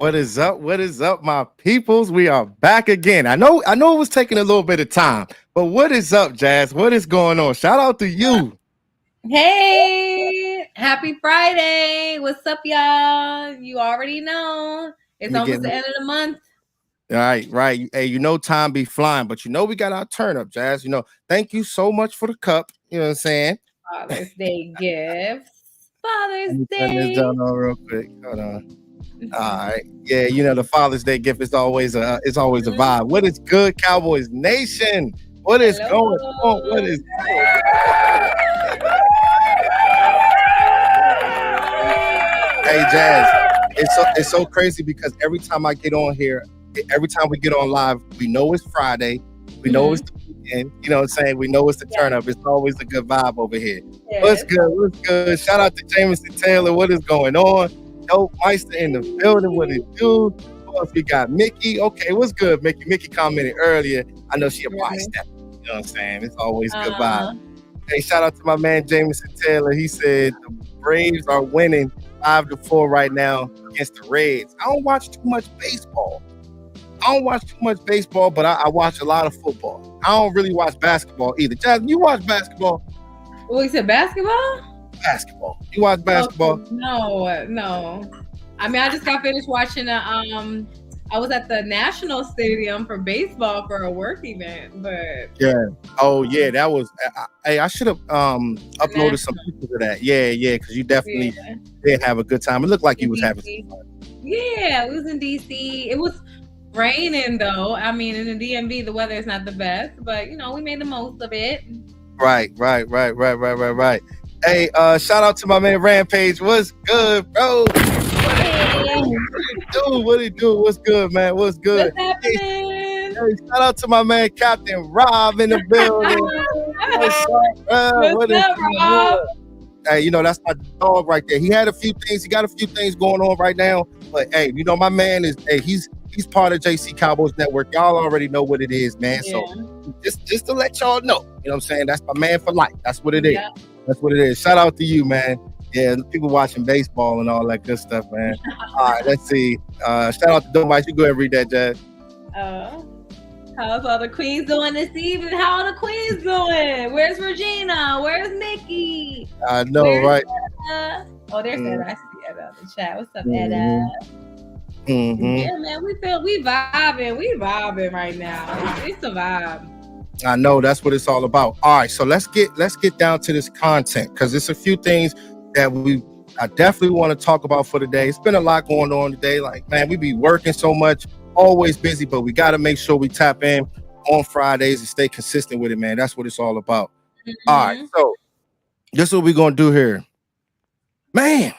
What is up? What is up, my peoples? We are back again. I know it was taking a little bit of time, but what is up, Jazz? What is going on? Shout out to you. Hey, happy Friday. What's up, y'all? You already know. It's almost the end of the month. Right. Hey, time be flying, but we got our turn up, Jazz. Thank you so much for the cup. You know what I'm saying? Father's Day gifts. Father's Let me turn this Day. down real quick. Hold on. All right. Yeah, the Father's Day gift is always a vibe. What is good, Cowboys Nation? What is going on? What is Hey, Jazz, it's so crazy because every time I get on here, every time we get on live, we know it's Friday. We know it's the weekend. You know what I'm saying? We know it's the turn up. It's always a good vibe over here. Yes. What's good? What's good? Shout out to Jameson Taylor. What is going on? Dope Meister in the building. What it do? Who else we got? Mickey. Okay, what's good, Mickey? Mickey commented earlier. I know she a bystander. You know what I'm saying? It's always good vibe. Hey, shout out to my man Jameson Taylor. He said the Braves are winning 5-4 right now against the Reds. I don't watch too much baseball. But I watch a lot of football. I don't really watch basketball either. Jasmine, you watch basketball? Well, you said basketball? Basketball. You watch basketball? Oh, no. I mean, I just got finished watching I was at the National Stadium for baseball for a work event, but yeah. Oh yeah, that was. I should have uploaded some pictures of that. Yeah, because you definitely did have a good time. It looked like you was having some fun. Yeah, we was in DC. It was raining though. I mean, in the DMV, the weather is not the best, but we made the most of it. Right. Hey, shout out to my man Rampage. What's good, bro? What it do? What's good, man? What's good? What's happening? Hey, shout out to my man Captain Rob in the building. What's up, Rob? Hey, that's my dog right there. He got a few things going on right now. But hey, my man is he's part of JC Cowboys Network. Y'all already know what it is, man. Yeah. So just to let y'all know, what I'm saying? That's my man for life. That's what it is. That's what it is. Shout out to you, man. Yeah, people watching baseball and all that good stuff, man. All right, let's see. Shout out to Dope Mike. You go ahead and read that, Jazz. How's all the queens doing this evening? How are the queens doing? Where's Regina? Where's Mickey? I know, right? Oh, there's Etta. I see Etta in the chat. What's up, Etta? Yeah, man, we vibing right now. It's a vibe. I know that's what it's all about. All right, so let's get down to this content because there's a few things that I definitely want to talk about for today. It's been a lot going on today. Like, man, we be working so much, always busy, but we got to make sure we tap in on Fridays and stay consistent with it, man. That's what it's all about. All right, so this is what we're gonna do here, man.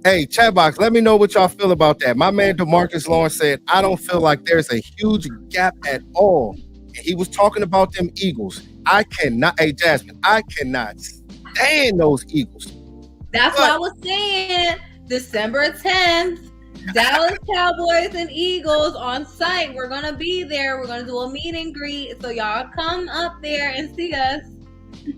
Hey, chat box, let me know what y'all feel about that. My man DeMarcus Lawrence said, I don't feel like there's a huge gap at all. And he was talking about them Eagles. Hey, Jasmine, I cannot stand those Eagles. That's what I was saying. December 10th, Dallas Cowboys and Eagles on site. We're going to be there. We're going to do a meet and greet. So y'all come up there and see us.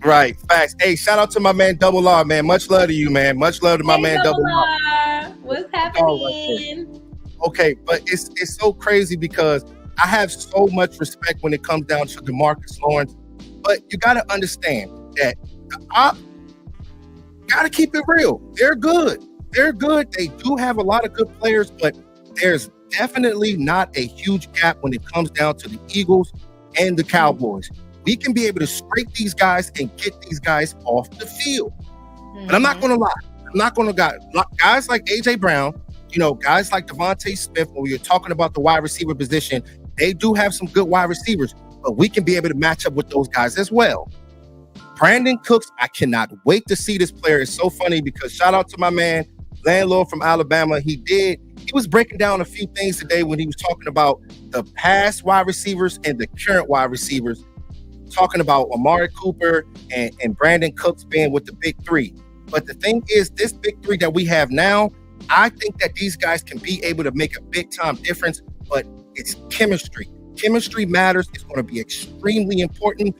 Right, facts. Hey, shout out to my man Double R, man. Much love to you, man. Much love to my man Double R. What's happening? Okay, but it's so crazy because I have so much respect when it comes down to DeMarcus Lawrence. But you got to understand that got to keep it real. They're good. They do have a lot of good players, but there's definitely not a huge gap when it comes down to the Eagles and the Cowboys. We can be able to scrape these guys and get these guys off the field. But I'm not going to lie. Guys like A.J. Brown, guys like Devontae Smith, when we were talking about the wide receiver position, they do have some good wide receivers, but we can be able to match up with those guys as well. Brandon Cooks, I cannot wait to see this player. It's so funny because shout out to my man, Landlord from Alabama. He was breaking down a few things today when he was talking about the past wide receivers and the current wide receivers, talking about Amari Cooper and Brandon Cooks being with the big three. But the thing is, this big three that we have now, I think that these guys can be able to make a big time difference, but it's chemistry. Chemistry matters. It's going to be extremely important.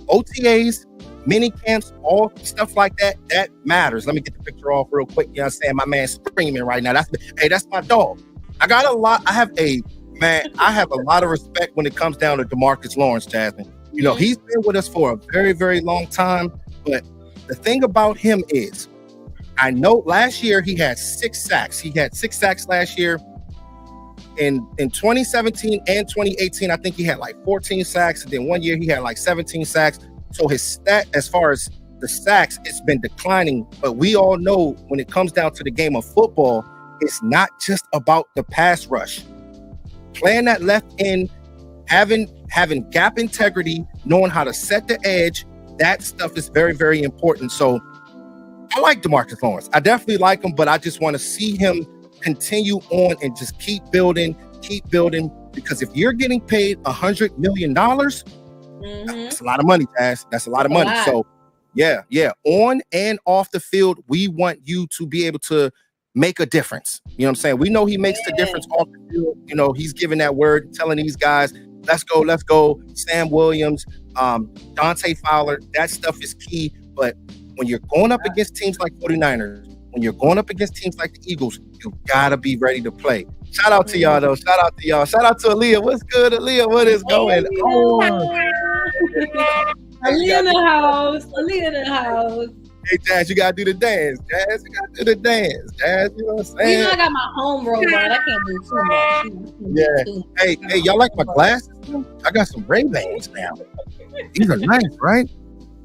OTAs, mini camps, all stuff like that matters. Let me get the picture off real quick. You know what I'm saying? My man's screaming right now. That's my dog. I have a lot of respect when it comes down to DeMarcus Lawrence, Jasmine. You know, he's been with us for a very, very long time. But the thing about him is, I know last year he had 6 sacks. He had 6 sacks last year. In 2017 and 2018, I think he had like 14 sacks. And then one year he had like 17 sacks. So his stat, as far as the sacks, it's been declining. But we all know when it comes down to the game of football, it's not just about the pass rush. Playing that left end, having gap integrity, knowing how to set the edge, that stuff is very, very important. So I like DeMarcus Lawrence. I definitely like him, but I just want to see him continue on and just keep building, because if you're getting paid $100 million, that's a lot of money, Taz. That's a lot of money. So yeah, on and off the field, we want you to be able to make a difference. You know what I'm saying? We know he makes the difference off the field. You know, he's giving that word, telling these guys, let's go. Sam Williams, Dante Fowler, that stuff is key. But when you're going up against teams like 49ers, when you're going up against teams like the Eagles, you gotta be ready to play. Shout out to y'all, though. Shout out to y'all. Shout out to Aaliyah. What's good, Aaliyah? What is going on? Aaliyah in the house. Hey, Jazz, you gotta do the dance. Jazz, you gotta do the dance. Jazz, you know what I'm saying? You know I got my home roll on. I can't do too much. Yeah. Hey, y'all like my glasses? I got some Ray-Bans now. These are nice, right?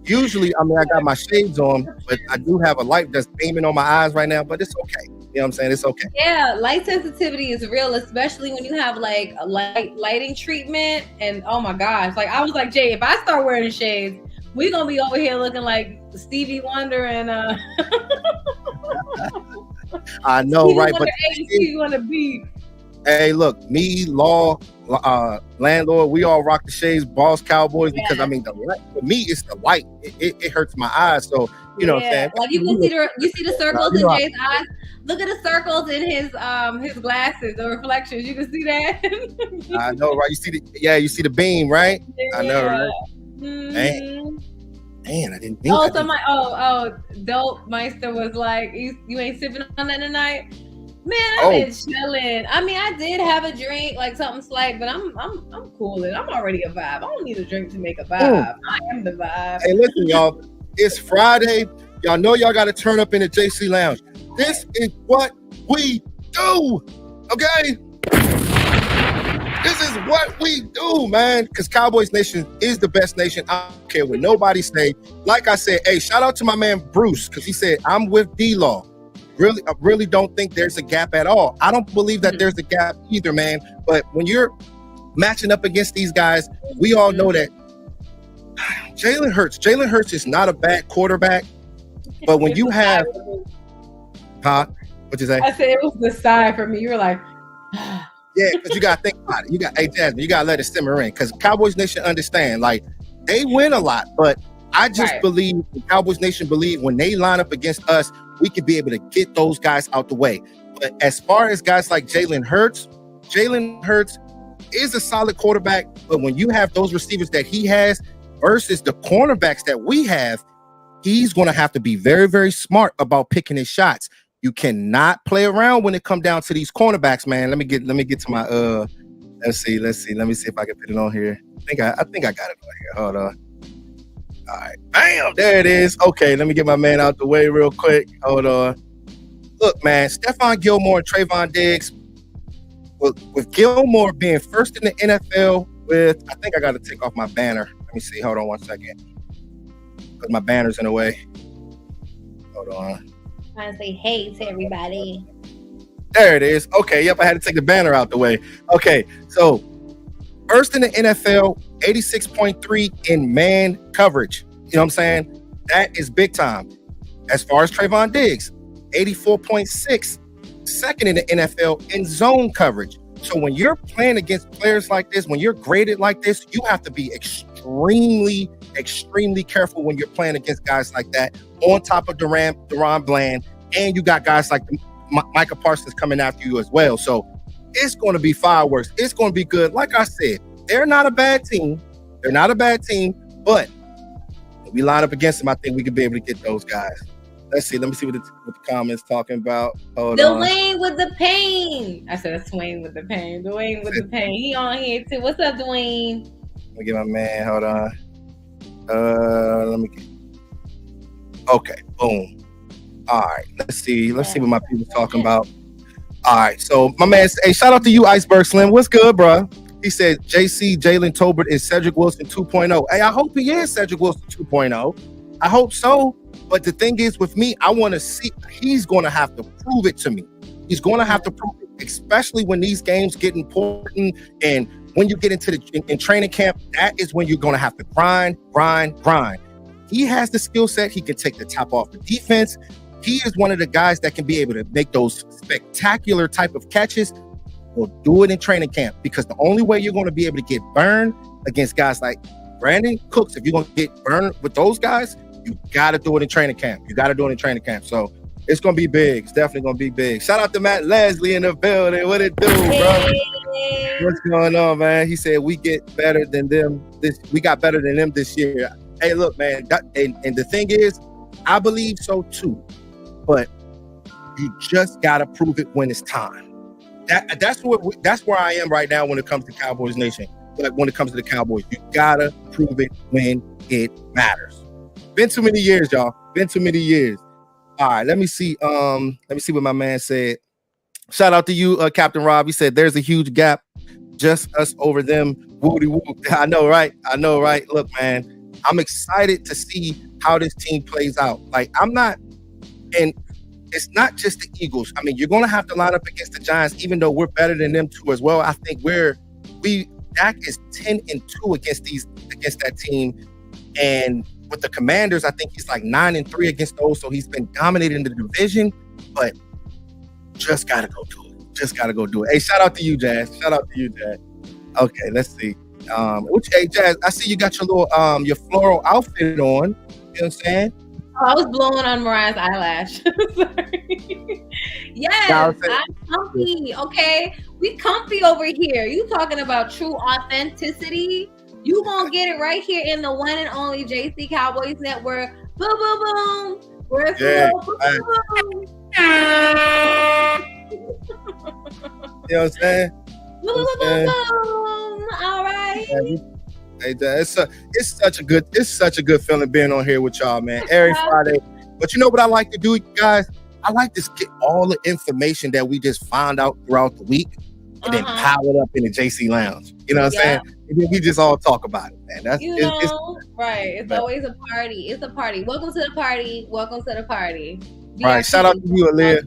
Usually, I mean, I got my shades on, but I do have a light that's beaming on my eyes right now, but it's okay. You know what I'm saying? It's okay. Yeah, light sensitivity is real, especially when you have like a lighting treatment. And oh my gosh, like I was like, Jay, if I start wearing shades, we're going to be over here looking like Stevie Wonder and I know, right? But Stevie Wonder B. Hey, look, me, Law, Landlord, we all rock the shades, Boss, Cowboys, because I mean, for me, it's the light. It hurts my eyes. So, you know what I'm saying? Like you can see the circles in Jay's eyes. Look at the circles in his glasses, the reflections. You can see that. I know, right? You see the beam, right? Yeah. I know, right? Mm-hmm. Man, I didn't think. Dope Meister was like, you ain't sipping on that tonight? Man, I've been chilling. I mean, I did have a drink, like something slight, but I'm cooling. I'm already a vibe. I don't need a drink to make a vibe. I am the vibe. Hey, listen, y'all. It's Friday. Y'all know y'all got to turn up in the JC Lounge. This is what we do. Okay? This is what we do, man. Because Cowboys Nation is the best nation. I don't care what nobody say. Like I said, hey, shout out to my man Bruce, because he said, I'm with D-Law. Really, I really don't think there's a gap at all. I don't believe that there's a gap either, man. But when you're matching up against these guys, we all know that Jalen Hurts is not a bad quarterback. But when you have, what'd you say? I said it was the sigh for me. You were like, yeah, because you got to think about it. Hey, Jasmine, you got to let it simmer in, because Cowboys Nation understand, like, they win a lot, but I just believe, Cowboys Nation believe, when they line up against us, we can be able to get those guys out the way. But as far as guys like Jalen Hurts is a solid quarterback, but when you have those receivers that he has versus the cornerbacks that we have, he's going to have to be very, very smart about picking his shots. You cannot play around when it comes down to these cornerbacks, man. Let me get to my let's see. Let me see if I can put it on here. I think I got it on here. Hold on. All right. Bam! There it is. Okay, let me get my man out the way real quick. Hold on. Look, man, Stephon Gilmore and Trayvon Diggs, with Gilmore being first in the NFL I think I got to take off my banner. Let me see. Hold on 1 second. Because my banner's in the way. Hold on. Trying to say hey to everybody. There it is. Okay, yep, I had to take the banner out the way. Okay, so first in the NFL, 86.3 in man coverage. You know what I'm saying? That is big time. As far as Trayvon Diggs, 84.6, second in the NFL in zone coverage. So when you're playing against players like this, when you're graded like this, you have to be extremely, extremely careful when you're playing against guys like that. On top of Daron Bland, and you got guys like Micah Parsons coming after you as well. So it's going to be fireworks. It's going to be good. Like I said, they're not a bad team. But when we line up against them, I think we could be able to get those guys. Let's see. Let me see what the comments talking about. Hold on. Dwayne with the pain. I said Dwayne with the pain. Dwayne with the pain. He on here too. What's up, Dwayne? Let me get my man. Hold on. Okay. Boom. All right. Let's see what my people talking about. All right. So my man, hey, shout out to you, Iceberg Slim. What's good, bro? He said JC Jalen Tolbert is Cedric Wilson 2.0. Hey, I hope he is Cedric Wilson 2.0. I hope so. But the thing is, with me, I want to see. He's going to have to prove it to me. He's going to have to prove it, especially when these games get important and when you get into in training camp. That is when you're going to have to grind. He has the skill set. He can take the top off the defense. He is one of the guys that can be able to make those spectacular type of catches. We'll do it in training camp, because the only way you're going to be able to get burned against guys like Brandon Cooks, if you're going to get burned with those guys, you got to do it in training camp. So it's going to be big. It's definitely going to be big. Shout out to Matt Leslie in the building. What it do, bro? What's going on, man? He said we get better than them. We got better than them this year. Hey, look, man. And the thing is, I believe so too. But you just got to prove it when it's time. That's where I am right now when it comes to Cowboys Nation. Like, when it comes to the Cowboys, you got to prove it when it matters. Been too many years, y'all. Been too many years. All right, let me see what my man said. Shout out to you, Captain Rob. He said there's a huge gap, just us over them. Woody woo. I know, right? Look, man, I'm excited to see how this team plays out. Like, and it's not just the Eagles. I mean, you're going to have to line up against the Giants, even though we're better than them too as well. I think Dak is 10-2 against that team, and with the Commanders, I think he's like 9-3 against those. So he's been dominating the division, but just gotta go do it. Hey, shout out to you, Jazz. Okay, let's see. Hey, Jazz, I see you got your little your floral outfit on. You know what I'm saying? I was blowing on Mariah's eyelash. Sorry. Yes, I'm comfy. Okay, we comfy over here. You talking about true authenticity? You gonna get it right here in the one and only JC Cowboys Network. Boom, boom, boom. We're boom, boom. You know what I'm saying? Boom, boom, boom. All right. Hey, it's such a good feeling being on here with y'all, man. Every Friday. But you know what I like to do, guys? I like to get all the information that we just found out throughout the week and then pile it up in the JC Lounge. You know what I'm saying? And then we just all talk about it, man. It's right. It's always a party. It's a party. Welcome to the party. Right. Shout out to you, Aaliyah.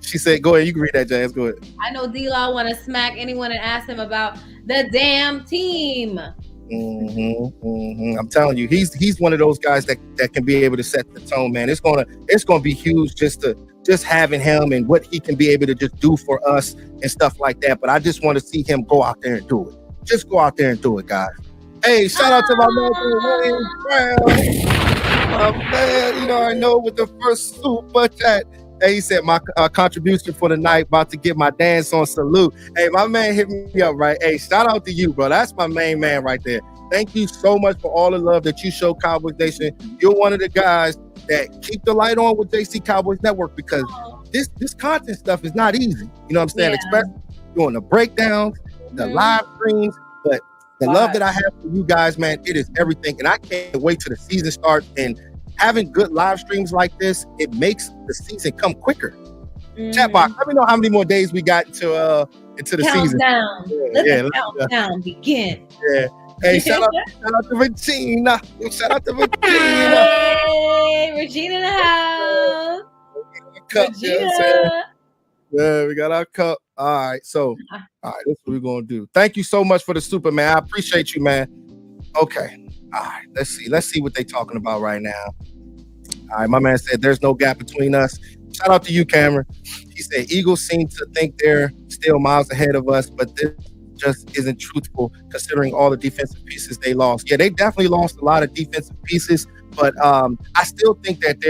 She said, go ahead. You can read that, Jazz. Go ahead. I know D-Law want to smack anyone and ask him about the damn team. I'm telling you, he's one of those guys that can be able to set the tone, man. It's gonna be huge just having him and what he can be able to just do for us and stuff like that. But I just want to see him go out there and do it. Just go out there and do it, guys. Hey, shout out to my man, Wayne Brown. Man, I know with the first super chat. Hey, he said my contribution for the night, about to get my dance on salute. Hey, my man hit me up, right? Hey, shout out to you, bro. That's my main man right there. Thank you so much for all the love that you show Cowboys Nation. You're one of the guys that keep the light on with JC Cowboys Network, because this content stuff is not easy. You know what I'm saying? Yeah. Especially doing the breakdowns, the live streams, but the love that I have for you guys, man, it is everything. And I can't wait till the season starts. And having good live streams like this, it makes the season come quicker. Chat box, let me know how many more days we got into the season. Let the countdown begin. Yeah. Hey, shout out to Regina. Hey, Regina in the house. Regina. Yeah, we got our cup. All right, so that's what we're gonna do. Thank you so much for the super, man. I appreciate you, man. Okay. All right, let's see what they're talking about right now. All right, my man said there's no gap between us. Shout out to you, Cameron. He said Eagles seem to think they're still miles ahead of us, but this just isn't truthful considering all the defensive pieces they lost. Yeah, they definitely lost a lot of defensive pieces, but I still think that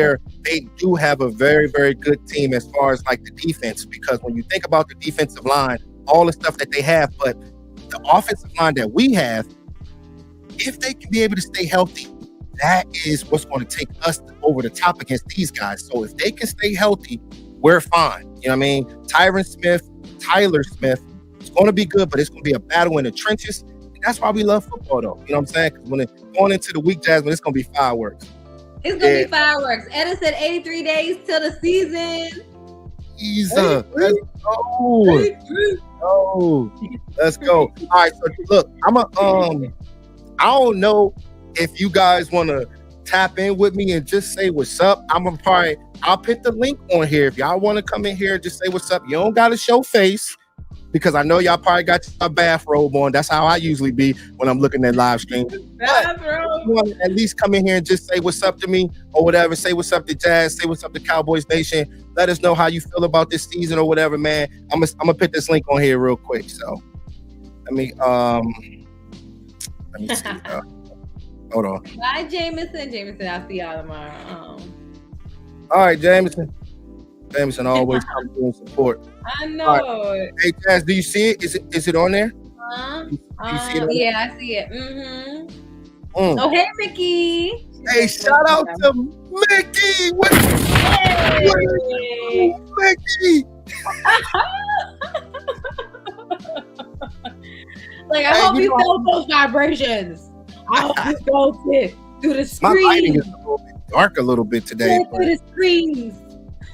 they do have a very, very good team as far as like the defense, because when you think about the defensive line, all the stuff that they have, but the offensive line that we have, if they can be able to stay healthy, that is what's going to take us over the top against these guys. So if they can stay healthy, we're fine. You know what I mean? Tyler Smith, it's going to be good, but it's going to be a battle in the trenches. And that's why we love football, though. You know what I'm saying? Because when going into the week, Jasmine, it's going to be fireworks. It's going to be fireworks. Edda said 83 days till the season. Jesus. Let's go. Let's go. All right, so look, I don't know if you guys want to tap in with me and just say what's up. I'll put the link on here. If y'all want to come in here, just say what's up. You don't got to show face because I know y'all probably got a bathrobe on. That's how I usually be when I'm looking at live stream. Bathrobe. You want to at least come in here and just say what's up to me or whatever. Say what's up to Jazz. Say what's up to Cowboys Nation. Let us know how you feel about this season or whatever, man. I'm gonna put this link on here real quick. So let me see. Hold on. Bye, Jameson. I'll see y'all tomorrow. All right, Jameson, always comes through and support. I know. Right. Hey, Jazz, do you see it? Is it on there? You see it? Yeah, I see it. Oh, hey, Mickey. Hey, shout out to Mickey. Mickey. Like, I hope you felt those vibrations. I hope you felt it through the screen. My lighting is a little bit dark a little bit today. Through the screens.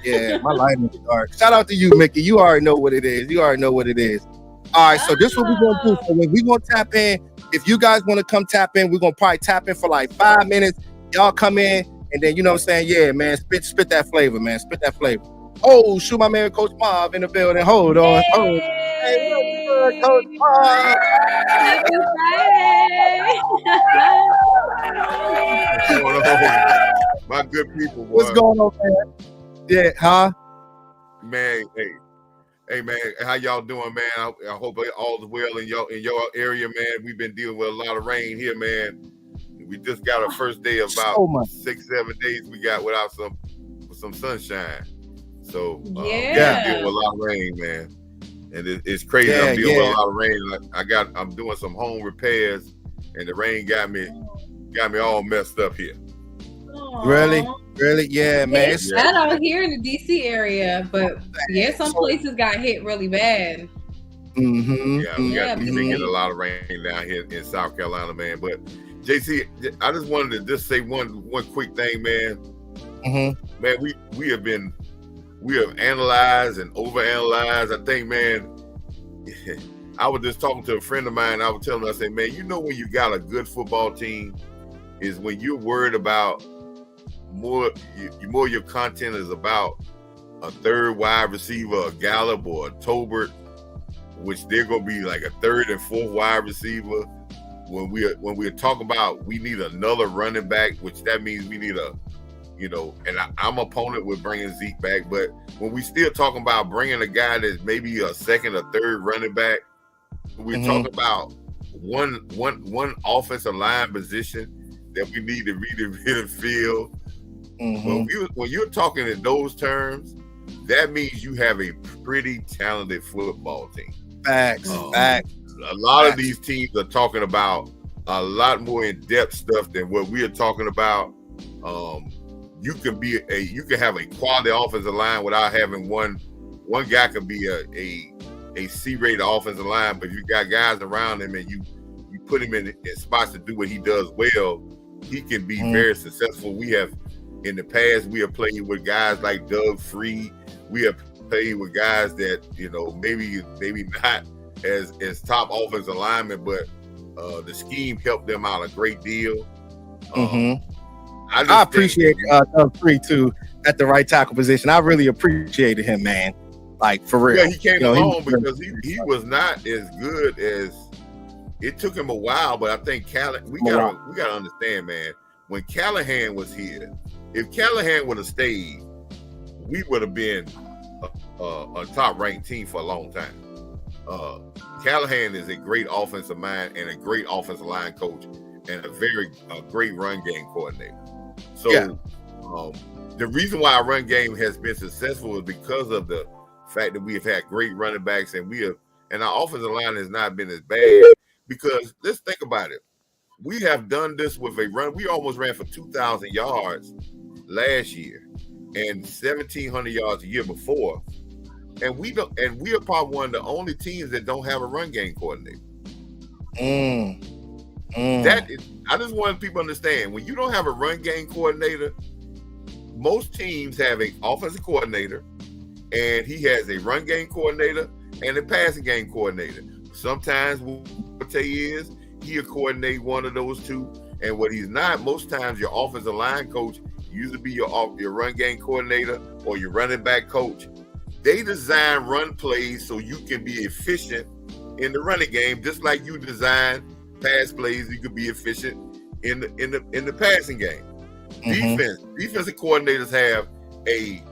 Yeah, my lighting is dark. Shout out to you, Mickey. You already know what it is. All right, so this is what we're going to do. So when we're going to tap in, if you guys want to come tap in, we're going to probably tap in for like 5 minutes. Y'all come in, and then, you know what I'm saying? Yeah, man, spit that flavor, man. Spit that flavor. Oh, shoot, my man, Coach Bob in the building. Hold on. Hey, what's good, Coach Bob? Happy Friday. What's going on? My good people, boy. What's going on, man? Yeah, huh? Man, hey, man, how y'all doing, man? I hope all is well in your area, man. We've been dealing with a lot of rain here, man. We just got our first day of about 6-7 days we got without some sunshine. So dealing with a lot of rain, man. And it's crazy. I'm dealing with a lot of rain. I'm doing some home repairs, and the rain got me all messed up here. Really? Yeah, man. It's bad out here in the DC area, but some places got hit really bad. Mm-hmm. Yeah, we get a lot of rain down here in South Carolina, man. But JC, I just wanted to just say one quick thing, man. Mm-hmm. Man, we have analyzed and overanalyzed. I think, man, I was just talking to a friend of mine. I was telling him, I said, man, you know when you got a good football team is when you're worried about more your content is about a third wide receiver, a Gallup or a Tolbert, which they're gonna be like a third and fourth wide receiver. When we're talking about we need another running back, which that means we need and I'm opponent with bringing Zeke back, but when we still talking about bringing a guy that's maybe a second or third running back, we're talking about one offensive line position that we need to really fill. When you're talking in those terms, that means you have a pretty talented football team. Facts. A lot of these teams are talking about a lot more in-depth stuff than what we are talking about. You can have a quality offensive line without having one guy can be a C-rated offensive line, but you got guys around him and you put him in spots to do what he does well, he can be very successful. We have in the past we have played with guys like Doug Freed. We have played with guys that maybe not as top offensive linemen, but the scheme helped them out a great deal. I appreciate Doug Freed too at the right tackle position. I really appreciated him, man. Like for real. Yeah, he came along because he was not as good as it took him a while, but I think we gotta understand, man. When Callahan was here, if Callahan would have stayed, we would have been a top-ranked team for a long time. Callahan is a great offensive mind and a great offensive line coach and a great run game coordinator. So the reason why our run game has been successful is because of the fact that we have had great running backs and our offensive line has not been as bad because let's think about it. we have done this with a run. We almost ran for 2,000 yards last year and 1,700 yards a year before. And we are probably one of the only teams that don't have a run game coordinator. That is, I just want people to understand, when you don't have a run game coordinator, most teams have an offensive coordinator, and he has a run game coordinator and a passing game coordinator. Sometimes what I'll tell you is he'll coordinate one of those two, and what he's not, most times your offensive line coach usually be your run game coordinator or your running back coach. They design run plays so you can be efficient in the running game, just like you design pass plays. You can be efficient in the passing game. Defensive coordinators have a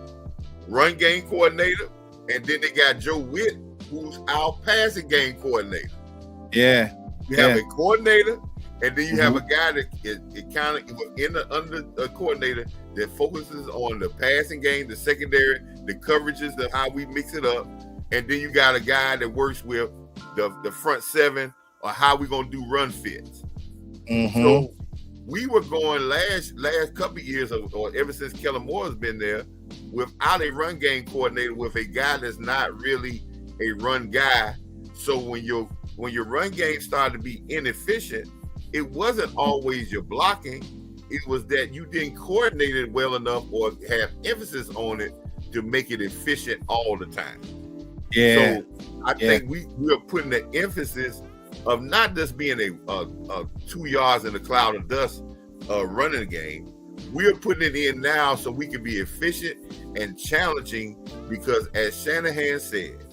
run game coordinator, and then they got Joe Witt, who's our passing game coordinator. Yeah, you have a coordinator, and then you have a guy that is kind of under a coordinator that focuses on the passing game, the secondary, the coverages, the how we mix it up, and then you got a guy that works with the front seven or how we gonna do run fits. So we were going last couple of years, or ever since Kellen Moore has been there, without a run game coordinator, with a guy that's not really a run guy. So when your run game started to be inefficient, it wasn't always your blocking. It was that you didn't coordinate it well enough or have emphasis on it to make it efficient all the time. Yeah. So I think we are putting the emphasis of not just being a 2 yards in a cloud of dust running game. We're putting it in now so we can be efficient and challenging, because as Shanahan said,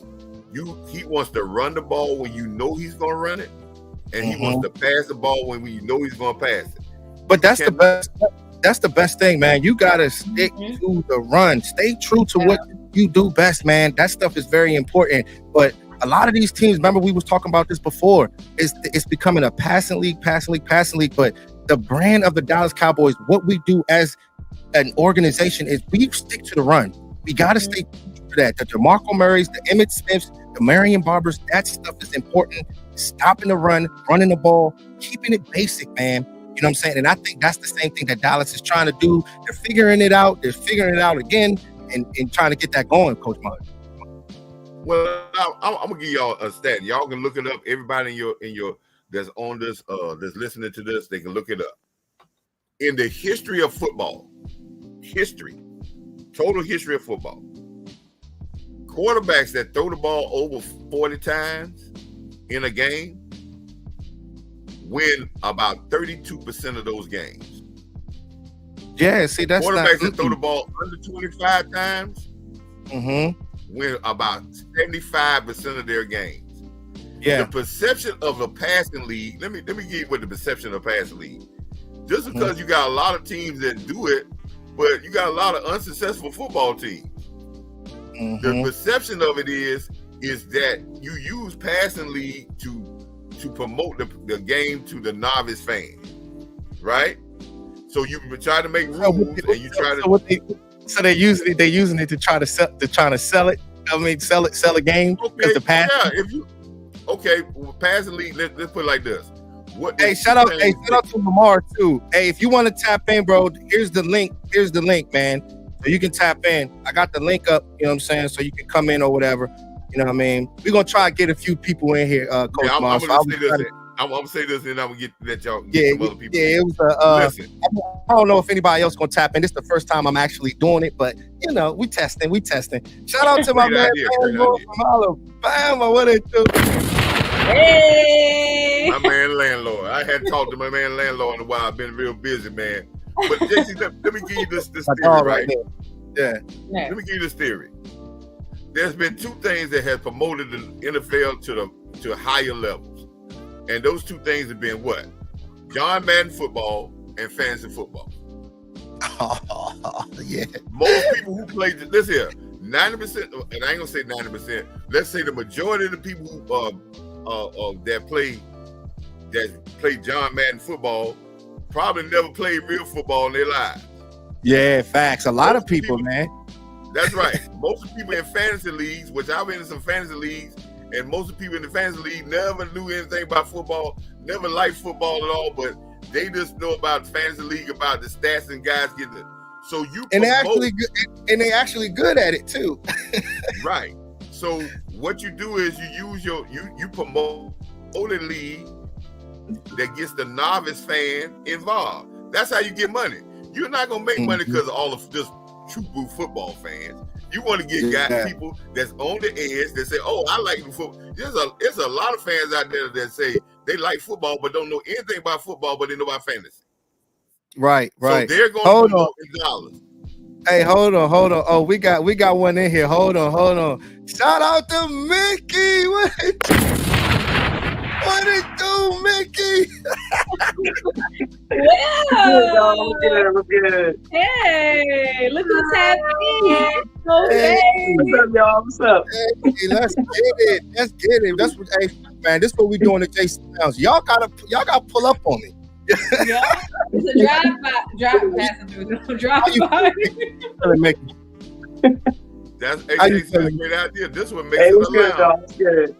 he wants to run the ball when you know he's going to run it, and he wants to pass the ball when you know he's going to pass it. But that's the best. That's the best thing, man. You gotta stick to the run. Stay true to what you do best, man. That stuff is very important. But a lot of these teams, remember we was talking about this before, it's becoming a passing league. But the brand of the Dallas Cowboys, what we do as an organization is we stick to the run. We gotta stay to that. The DeMarco Murrays, the Emmitt Smiths, the Marion Barbers, that stuff is important. Stopping the run, running the ball, keeping it basic, man. You know what I'm saying? And I think that's the same thing that Dallas is trying to do. They're figuring it out. They're figuring it out again and trying to get that going, Coach Mud. Well, I'm gonna give y'all a stat. Y'all can look it up. Everybody in your that's on this, that's listening to this, they can look it up. In the history of football, total history of football, quarterbacks that throw the ball over 40 times in a game win about 32% of those games. Yeah, see, that's quarterbacks that throw the ball under 25 times win about 75% of their games. Yeah. The perception of a passing league, let me give you what the perception of a passing league. Just because you got a lot of teams that do it, but you got a lot of unsuccessful football teams. The perception of it is that you use passing league to promote the game to the novice fan, right? So you try to make rules, and you try to. So they're using it to try to sell it. I mean, sell a game. Okay, the pass. Yeah. Passing league. Let's put it like this. Shout out to Lamar too. Hey, if you want to tap in, bro, here's the link, man. So you can tap in. I got the link up. You know what I'm saying? So you can come in or whatever. You know what I mean? We're going to try to get a few people in here, Coach Mars. I'm going to say this, and I'm going to let y'all get some other people. Yeah, it was listen. I don't know if anybody else going to tap in. This is the first time I'm actually doing it, but, you know, we testing. Shout out to my man, Landlord from Alabama. What it do? Hey! My man, Landlord. I hadn't talked to my man, Landlord, in a while. I've been real busy, man. But, JC, let me give you this theory, right? Yeah. Let me give you this theory. There's been two things that have promoted the NFL to higher levels. And those two things have been what? John Madden football and fantasy football. Oh, yeah. Most people who play this here, 90%, and I ain't gonna say 90%, let's say the majority of the people who that play John Madden football probably never played real football in their lives. Yeah, facts. A lot of people, man. That's right. Most of the people in fantasy leagues, which I've been in some fantasy leagues, and most of the people in the fantasy league never knew anything about football, never liked football at all, but they just know about fantasy league, about the stats and guys getting it. So you and they actually good at it too. Right. So what you do is you promote a league that gets the novice fan involved. That's how you get money. You're not gonna make money because of all of just true blue football fans. You want to get people that's on the edge that say, "Oh, I like football." There's a lot of fans out there that say they like football but don't know anything about football, but they know about fantasy. Right. So they're going to promote in dollars. Hey, hold on. Oh, we got one in here. Hold on. Shout out to Mickey. What it do, Mickey? Wow. What's good? Hey, look who's happy. Hey. What's up, y'all? What's up? Hey, let's get it. That's what. Hey, man, this is what we doing at Jason Downs. Y'all gotta pull up on me. Yeah, it's a drive-by. Mickey. That's a great idea. This one makes Hey, it what's good, allowed. y'all? What's good?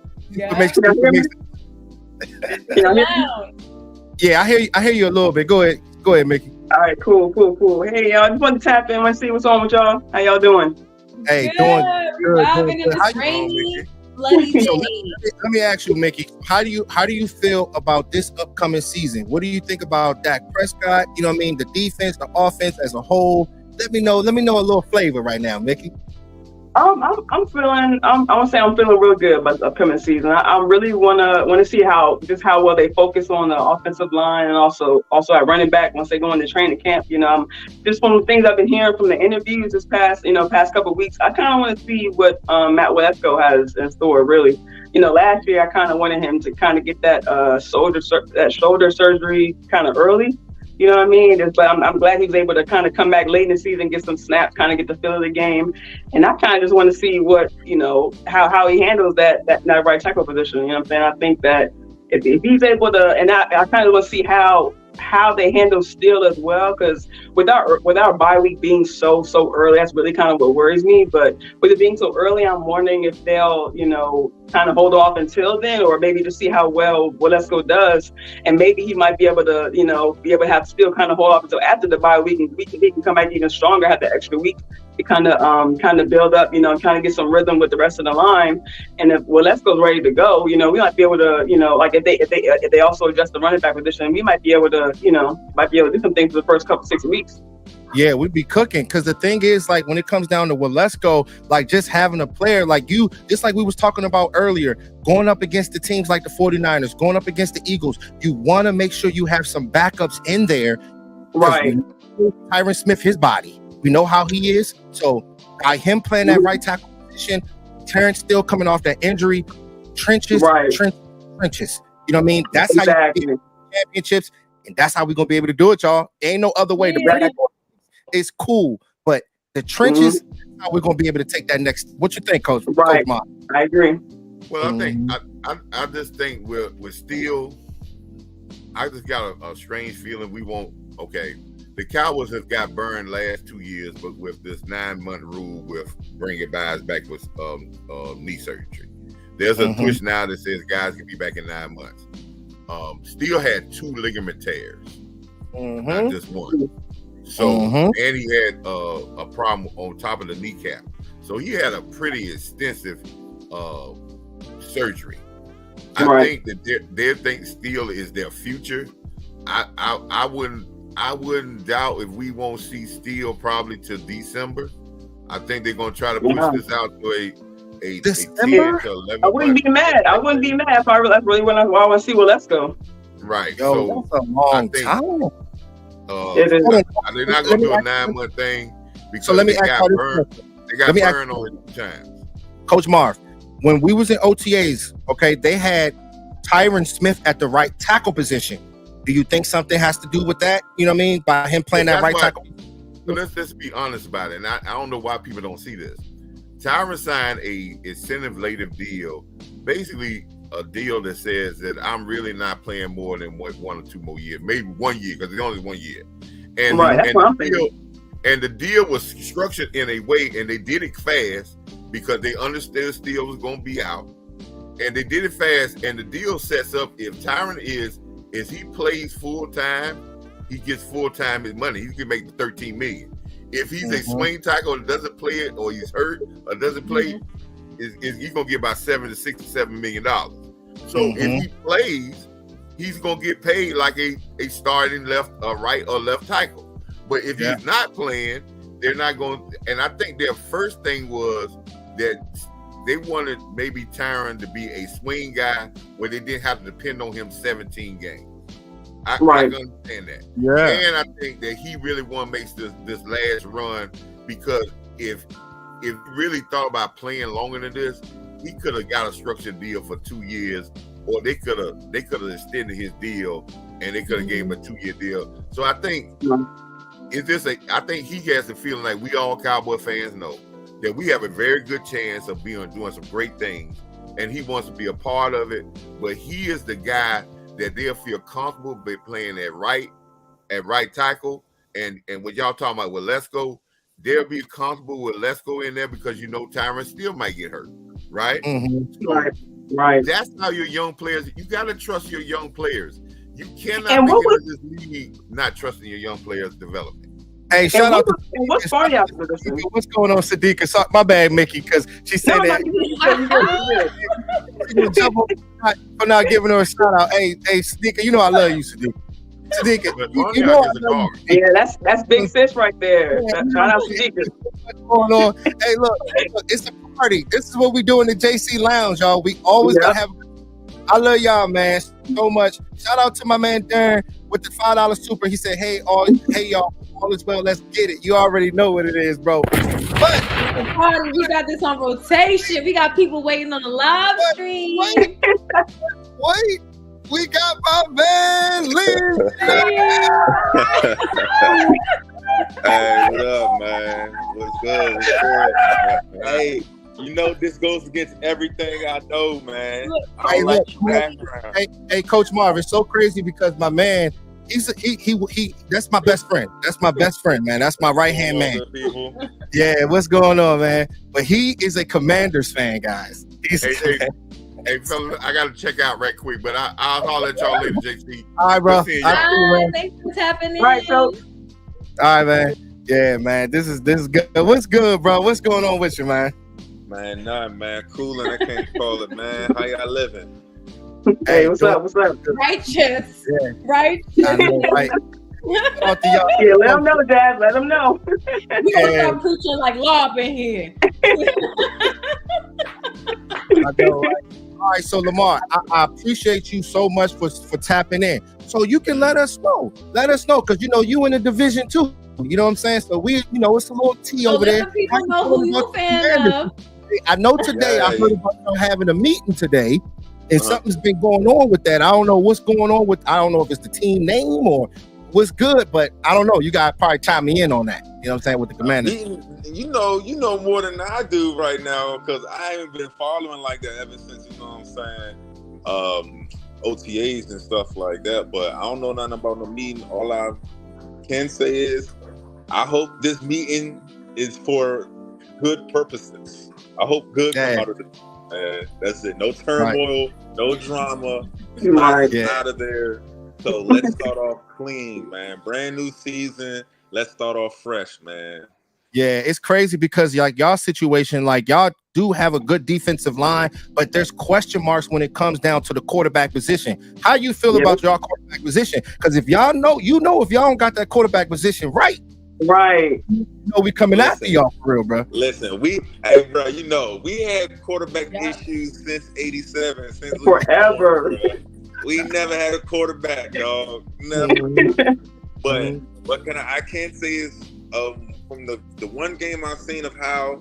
Yeah, I hear you a little bit. Go ahead, Mickey. All right, cool. Hey, y'all, just wanted to tap in. Want to see what's on with y'all. How y'all doing? Hey, doing good. In this rainy, bloody day. So let me ask you, Mickey, how do you feel about this upcoming season? What do you think about Dak Prescott? You know what I mean? The defense, the offense as a whole. Let me know a little flavor right now, Mickey. I'm feeling real good about the upcoming season. I really wanna see how well they focus on the offensive line and also at running back once they go into training camp. You know, just one of the things I've been hearing from the interviews this past couple of weeks. I kind of want to see what Matt Wesco has in store. Really, last year I kind of wanted him to kind of get that shoulder surgery kind of early. You know what I mean? But I'm glad he was able to kind of come back late in the season, get some snaps, kind of get the feel of the game. And I kind of just want to see what, how he handles that right tackle position. You know what I'm saying? I think that if he's able to, and I kind of want to see how they handle Steele as well, because with our bye week being so early, that's really kind of what worries me. But with it being so early, I'm wondering if they'll kind of hold off until then, or maybe to see how well Walesko does, and maybe he might be able to have Steele kind of hold off until after the bye week, and he can come back even stronger, have the extra week to kind of build up, kind of get some rhythm with the rest of the line. And if Walesko's ready to go, we might be able to, like if they also adjust the running back position, we might be able to do some things for the first 6 weeks. Yeah, we'd be cooking, because the thing is, like, when it comes down to Walesko, like, just having a player like you, just like we was talking about earlier, going up against the teams like the 49ers, going up against the Eagles, you want to make sure you have some backups in there. Right. Tyron Smith, his body, we know how he is. So by him playing that right tackle position, Terrence still coming off that injury, trenches. You know what I mean? That's how you get championships, and that's how we're going to be able to do it, y'all. There ain't no other way. The back is cool, but the trenches, that's how we're going to be able to take that next. What you think, Coach? Right. Coach I agree. Well, I just think with Steele, I just got a strange feeling we won't. Okay, the Cowboys have got burned last 2 years, but with this 9-month rule with bringing guys back with knee surgery, there's a twist now that says guys can be back in 9 months. Steele had 2 ligament tears, not just one. So and he had a problem on top of the kneecap. So he had a pretty extensive surgery. I think that they think Steele is their future. I wouldn't doubt if we won't see Steele probably till December. I think they're gonna try to push this out to a 10 to 11. I wouldn't be mad. I wouldn't be mad if I really want to see Walesko. Right. Yo, so that's a long time. They're not gonna do a 9-month thing because so let me they got burned on it 2 times. Coach Marv, when we was in OTAs, okay, they had Tyron Smith at the right tackle position. Do you think something has to do with that? You know what I mean? By him playing that right tackle? So let's be honest about it. And I don't know why people don't see this. Tyron signed a incentive-laden deal, basically a deal that says that I'm really not playing more than 1 or 2 more years, maybe 1 year, because it's only 1 year. And the deal was structured in a way, and they did it fast because they understood Steele was going to be out. and they did it fast. And the deal sets up if Tyron is he plays full time, he gets full time his money. He can make the $13 million. If he's a swing tackle and doesn't play it, or he's hurt or doesn't play, he's gonna get about $7 to $67 million. So if he plays, he's gonna get paid like a starting right or left tackle. But if he's not playing, they're not going. And I think their first thing was that they wanted maybe Tyron to be a swing guy where they didn't have to depend on him 17 games. I can understand that. Yeah. And I think that he really want to make this last run, because if he really thought about playing longer than this, he could have got a structured deal for 2 years, or they could have extended his deal and they could have gave him a 2-year deal. So I think I think he has the feeling like we all Cowboy fans know that we have a very good chance of doing some great things, and he wants to be a part of it. But he is the guy that they'll feel comfortable playing at right tackle, and what y'all talking about with Lesko, they'll be comfortable with Lesko in there because Tyron still might get hurt, right? So right. That's how your young players. You got to trust your young players. You cannot make it in this league not trusting your young players' development. Hey, shout out to what's going on, what's going on, Sadiqa? So, my bad, Mickey, because she said that for not giving her a shout out. Hey, Sadiqa, I love you, Sadiqa. Yeah, that's big sis right there. Shout out Sadiqa. What's going on? Hey, look, it's a party. This is what we do in the JC Lounge, y'all. We always gonna have. I love y'all, man, so much. Shout out to my man Daron with the $5 super. He said, hey y'all. All is well, let's get it. You already know what it is, bro. But we got this on rotation. We got people waiting on the live stream. Wait. We got my man Lee. Hey, what up, man? What's good? Hey, this goes against everything I know, man. Hey, Coach Marv, it's so crazy because my man, he that's my best friend. That's my best friend, man. That's my right-hand man. Yeah, what's going on, man? But he is a Commanders fan, guys. Hey, fella, I got to check out right quick, but I'll holler at y'all later, JC. All right, bro. Thanks for tapping in. Right, so. All right, man. Yeah, man. This is good. What's good, bro? What's going on with you, man? Man, nothing, man. Cooling, I can't call it, man. How y'all living? Hey, what's up? Righteous. Yeah. Righteous. I know, right? Yeah, let them know, Dad. Let them know. We gonna start preaching like Lob in here. I know, right? All right, so Lamar, I appreciate you so much for tapping in. So you can let us know. Because you in the division too. You know what I'm saying? So we, it's a little T over there. People know who you a fan of. I know today I heard about them having a meeting today, and something's been going on with that. I don't know what's going on with. I don't know if it's the team name or what's good, but I don't know. You gotta probably tie me in on that. You know what I'm saying, with the Commanders. You know more than I do right now, because I haven't been following like that ever since, OTAs and stuff like that. But I don't know nothing about no meeting. All I can say is I hope this meeting is for good purposes. I hope good come out of it. That's it. No turmoil, no drama. Out of there. So let's start off clean, man. Brand new season. Let's start off fresh, man. Yeah, it's crazy because y'all situation, y'all do have a good defensive line, but there's question marks when it comes down to the quarterback position. How you feel about y'all quarterback position? Because if y'all know, if y'all don't got that quarterback position right, we coming after y'all for real, bro. Listen, we had quarterback issues since '87, since forever. We never had a quarterback, dog. Never. But what I can say is, from the one game I've seen of how,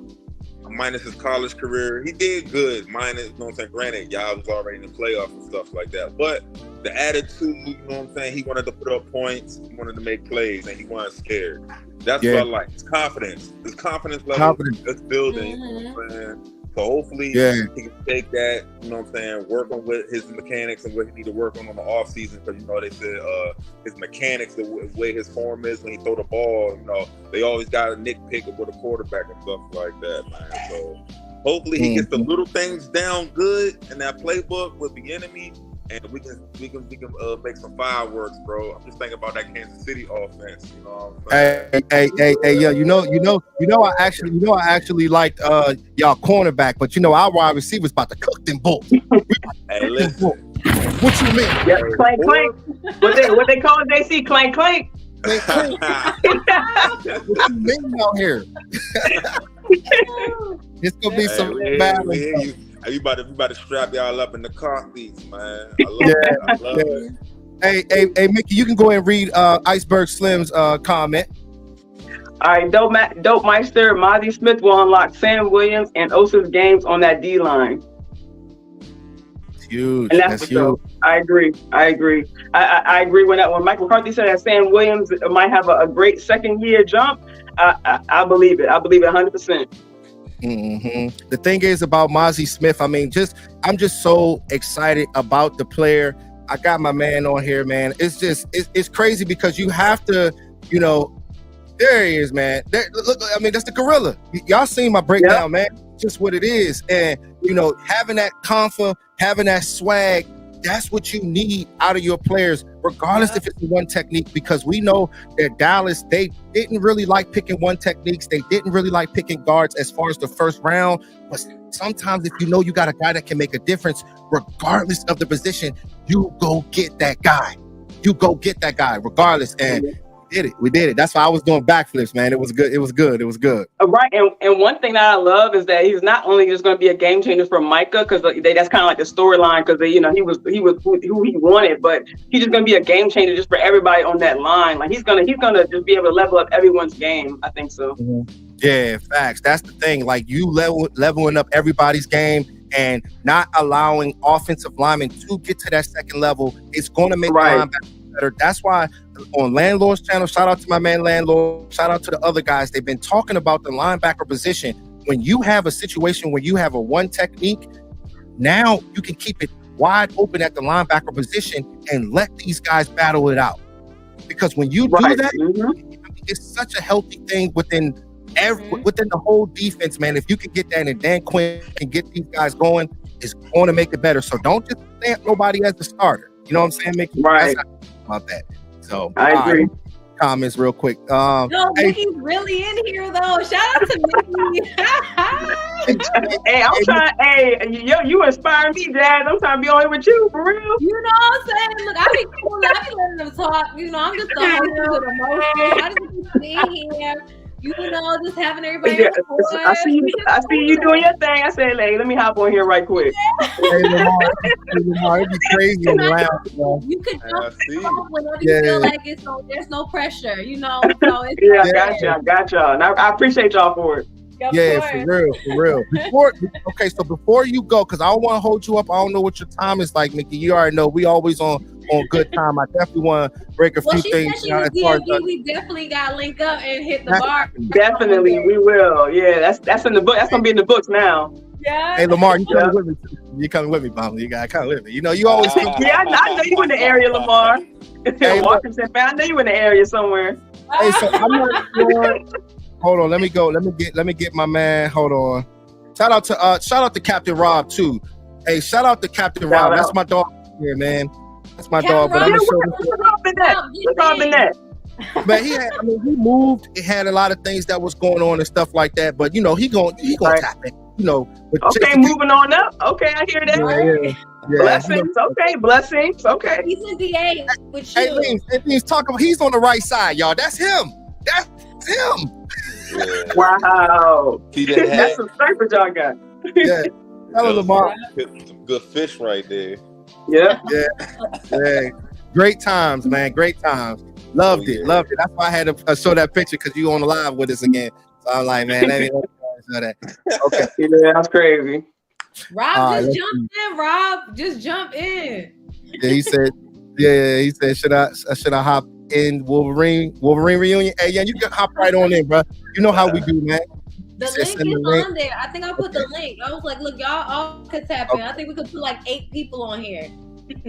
minus his college career, he did good. Minus, granted, y'all was already in the playoffs and stuff like that. But the attitude, he wanted to put up points, he wanted to make plays, and he wasn't scared. That's what I like. His confidence level is building. So hopefully he can take that, work on with his mechanics and what he need to work on the off season, because they said his mechanics, the way his form is when he throw the ball, they always got a nitpick with a quarterback and stuff like that, man. So Hopefully he gets the little things down good in that playbook with the enemy, and we can make some fireworks, bro. I'm just thinking about that Kansas City offense. You know what I'm saying? Hey, yeah, you know, I actually liked y'all cornerback, but our wide receivers about to cook them bulls. Hey, listen. What you mean? Yeah, clank clank. What they call it, JC? Clank clank. What you mean out here? It's gonna be some bad ones. You about to strap y'all up in the car seats, man. I love it. Hey, Mickey, you can go ahead and read Iceberg Slim's comment. All right, Dope Meister, Mozzie Smith will unlock Sam Williams and Osa's games on that D line. Huge. And that's huge. I agree. I agree when Mike McCarthy said that Sam Williams might have a great second year jump. I believe it. I believe it 100%. The thing is about Mozzie Smith, I'm just so excited about the player. I got my man on here, man. It's crazy because you have to, there he is, man. Look, that's the gorilla. Y'all seen my breakdown, man. Just what it is. And, having that comfort, having that swag, that's what you need out of your players, regardless if it's one technique, because we know that Dallas, they didn't really like picking one techniques. They didn't really like picking guards as far as the first round. But sometimes if you got a guy that can make a difference, regardless of the position, you go get that guy. Regardless. And we did it. That's why I was doing backflips, man. It was good. Right. And one thing that I love is that he's not only just going to be a game changer for Micah, because that's kind of like the storyline, because he was who he wanted, but he's just going to be a game changer just for everybody on that line. Like he's gonna just be able to level up everyone's game. I think so. Yeah, facts. That's the thing. Like you leveling up everybody's game and not allowing offensive linemen to get to that second level. It's going to make the linebacker better. That's why on Landlord's channel, shout out to my man Landlord, shout out to the other guys. They've been talking about the linebacker position. When you have a situation where you have a one technique, now you can keep it wide open at the linebacker position and let these guys battle it out. Because when you do that, it's such a healthy thing within the whole defense, man. If you can get that and Dan Quinn can get these guys going, it's going to make it better. So don't just stamp nobody as the starter. You know what I'm saying? Make right about that. So I agree. Comments real quick. Mickey's really in here though. Shout out to Mickey. Hey, I'm trying. Hey, you inspire me, Dad. I'm trying to be on here with you for real. You know what I'm saying? Look, I be cool. I be letting them talk. I'm just the host with emotions. I just be sitting here. Just having everybody. Yeah, I see you doing your thing. I said, hey, let me hop on here right quick. Hey, Lamar, it'd be crazy in the lounge. You could jump whenever you feel like it, so there's no pressure, So it's I got y'all. And I appreciate y'all for it. For real. Before you go, because I don't want to hold you up. I don't know what your time is like, Mickey. You already know we always on good time. I definitely want to break a few things. We definitely got to link up and hit the bar. Definitely, we will. Yeah, that's in the book. That's gonna be in the books now. Yeah. Hey, Lamar, you coming with me? You coming with me, Mama? You got to come with me. You always. I know you in the area, Lamar. Hey, Washington, I know you in the area somewhere. Hey, so I'm not sure. Hold on, let me go. Let me get my man. Hold on. Shout out to Captain Rob too. Hey, shout out to Captain Rob. That's my dog here, man. That's my dog. But I'm gonna show What's Rob in that? Man, he moved. It had a lot of things that was going on and stuff like that. But he gonna tap it. Okay, moving on up. Okay, I hear that. Yeah. Blessings. Okay, blessings. Okay. He's in DA with you. He's on the right side, y'all. That's him. That's him. Yeah. Wow. See that That's some strength that y'all got. Yeah. Hello, Lamar. Some good fish right there. Yeah. Great times, man. Great times. Loved it. That's why I had to show that picture, because you on the live with us again. So I'm like, man, let me show that. Okay. Yeah, that's crazy. Rob, just jump in. Rob, just jump in. Yeah, he said. He said, should I hop in Wolverine reunion? Hey, yeah, you can hop right on in, bro. You know how we do, man. The link is on there. I think I put the link. I was like, look, y'all all could tap in. I think we could put like 8 people on here.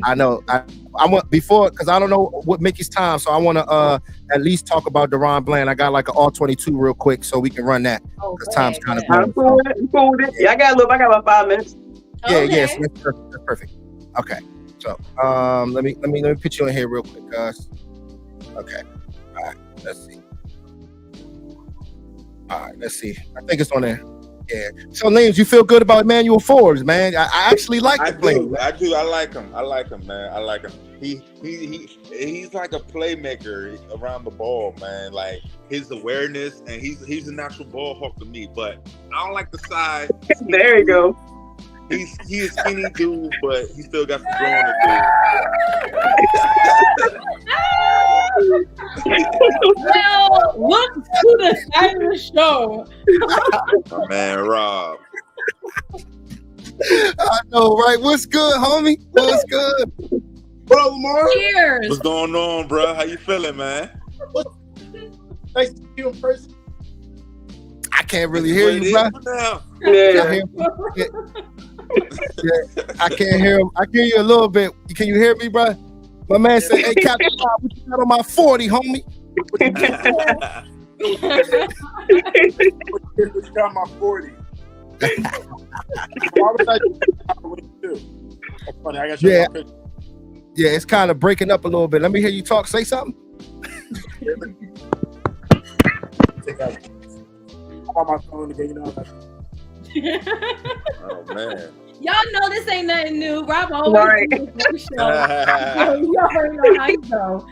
I know. I want before because I don't know what Mickey's time, so I want to at least talk about Daron Bland. I got like an all-22 real quick, so we can run that because time's kind of. I'm cool with it. I'm cool with it. Yeah, I got about 5 minutes. Yeah, so that's perfect. Okay, so let me put you in here real quick, guys. Okay, all right, let's see. All right, let's see. I think it's on there. Yeah. So, Liams, you feel good about Emmanuel Forbes, man? I actually like the play. I do. I like him, man. I like him. He's like a playmaker around the ball, man. Like his awareness, and he's a natural ball hawk to me. But I don't like the size. There you go. He's a skinny dude, but he still got some growing to do. Well, welcome to the side of the show. My man, Rob. I know, right? What's good, homie? What's good? What up, Lamar? Cheers. What's going on, bro? How you feeling, man? Nice to see you in person. I can't really hear you, bro. Yeah. I can't hear him. I can hear you a little bit. Can you hear me, bro? My man said, "Hey, Captain, what you got on my 40, homie?" What you got on my 40? Why would I do that? That's funny. I got your picture. Yeah, it's kind of breaking up a little bit. Let me hear you talk. Say something. I'm on my phone again, you know. Oh man. Y'all know this ain't nothing new. Rob always do this show. You already know how you go.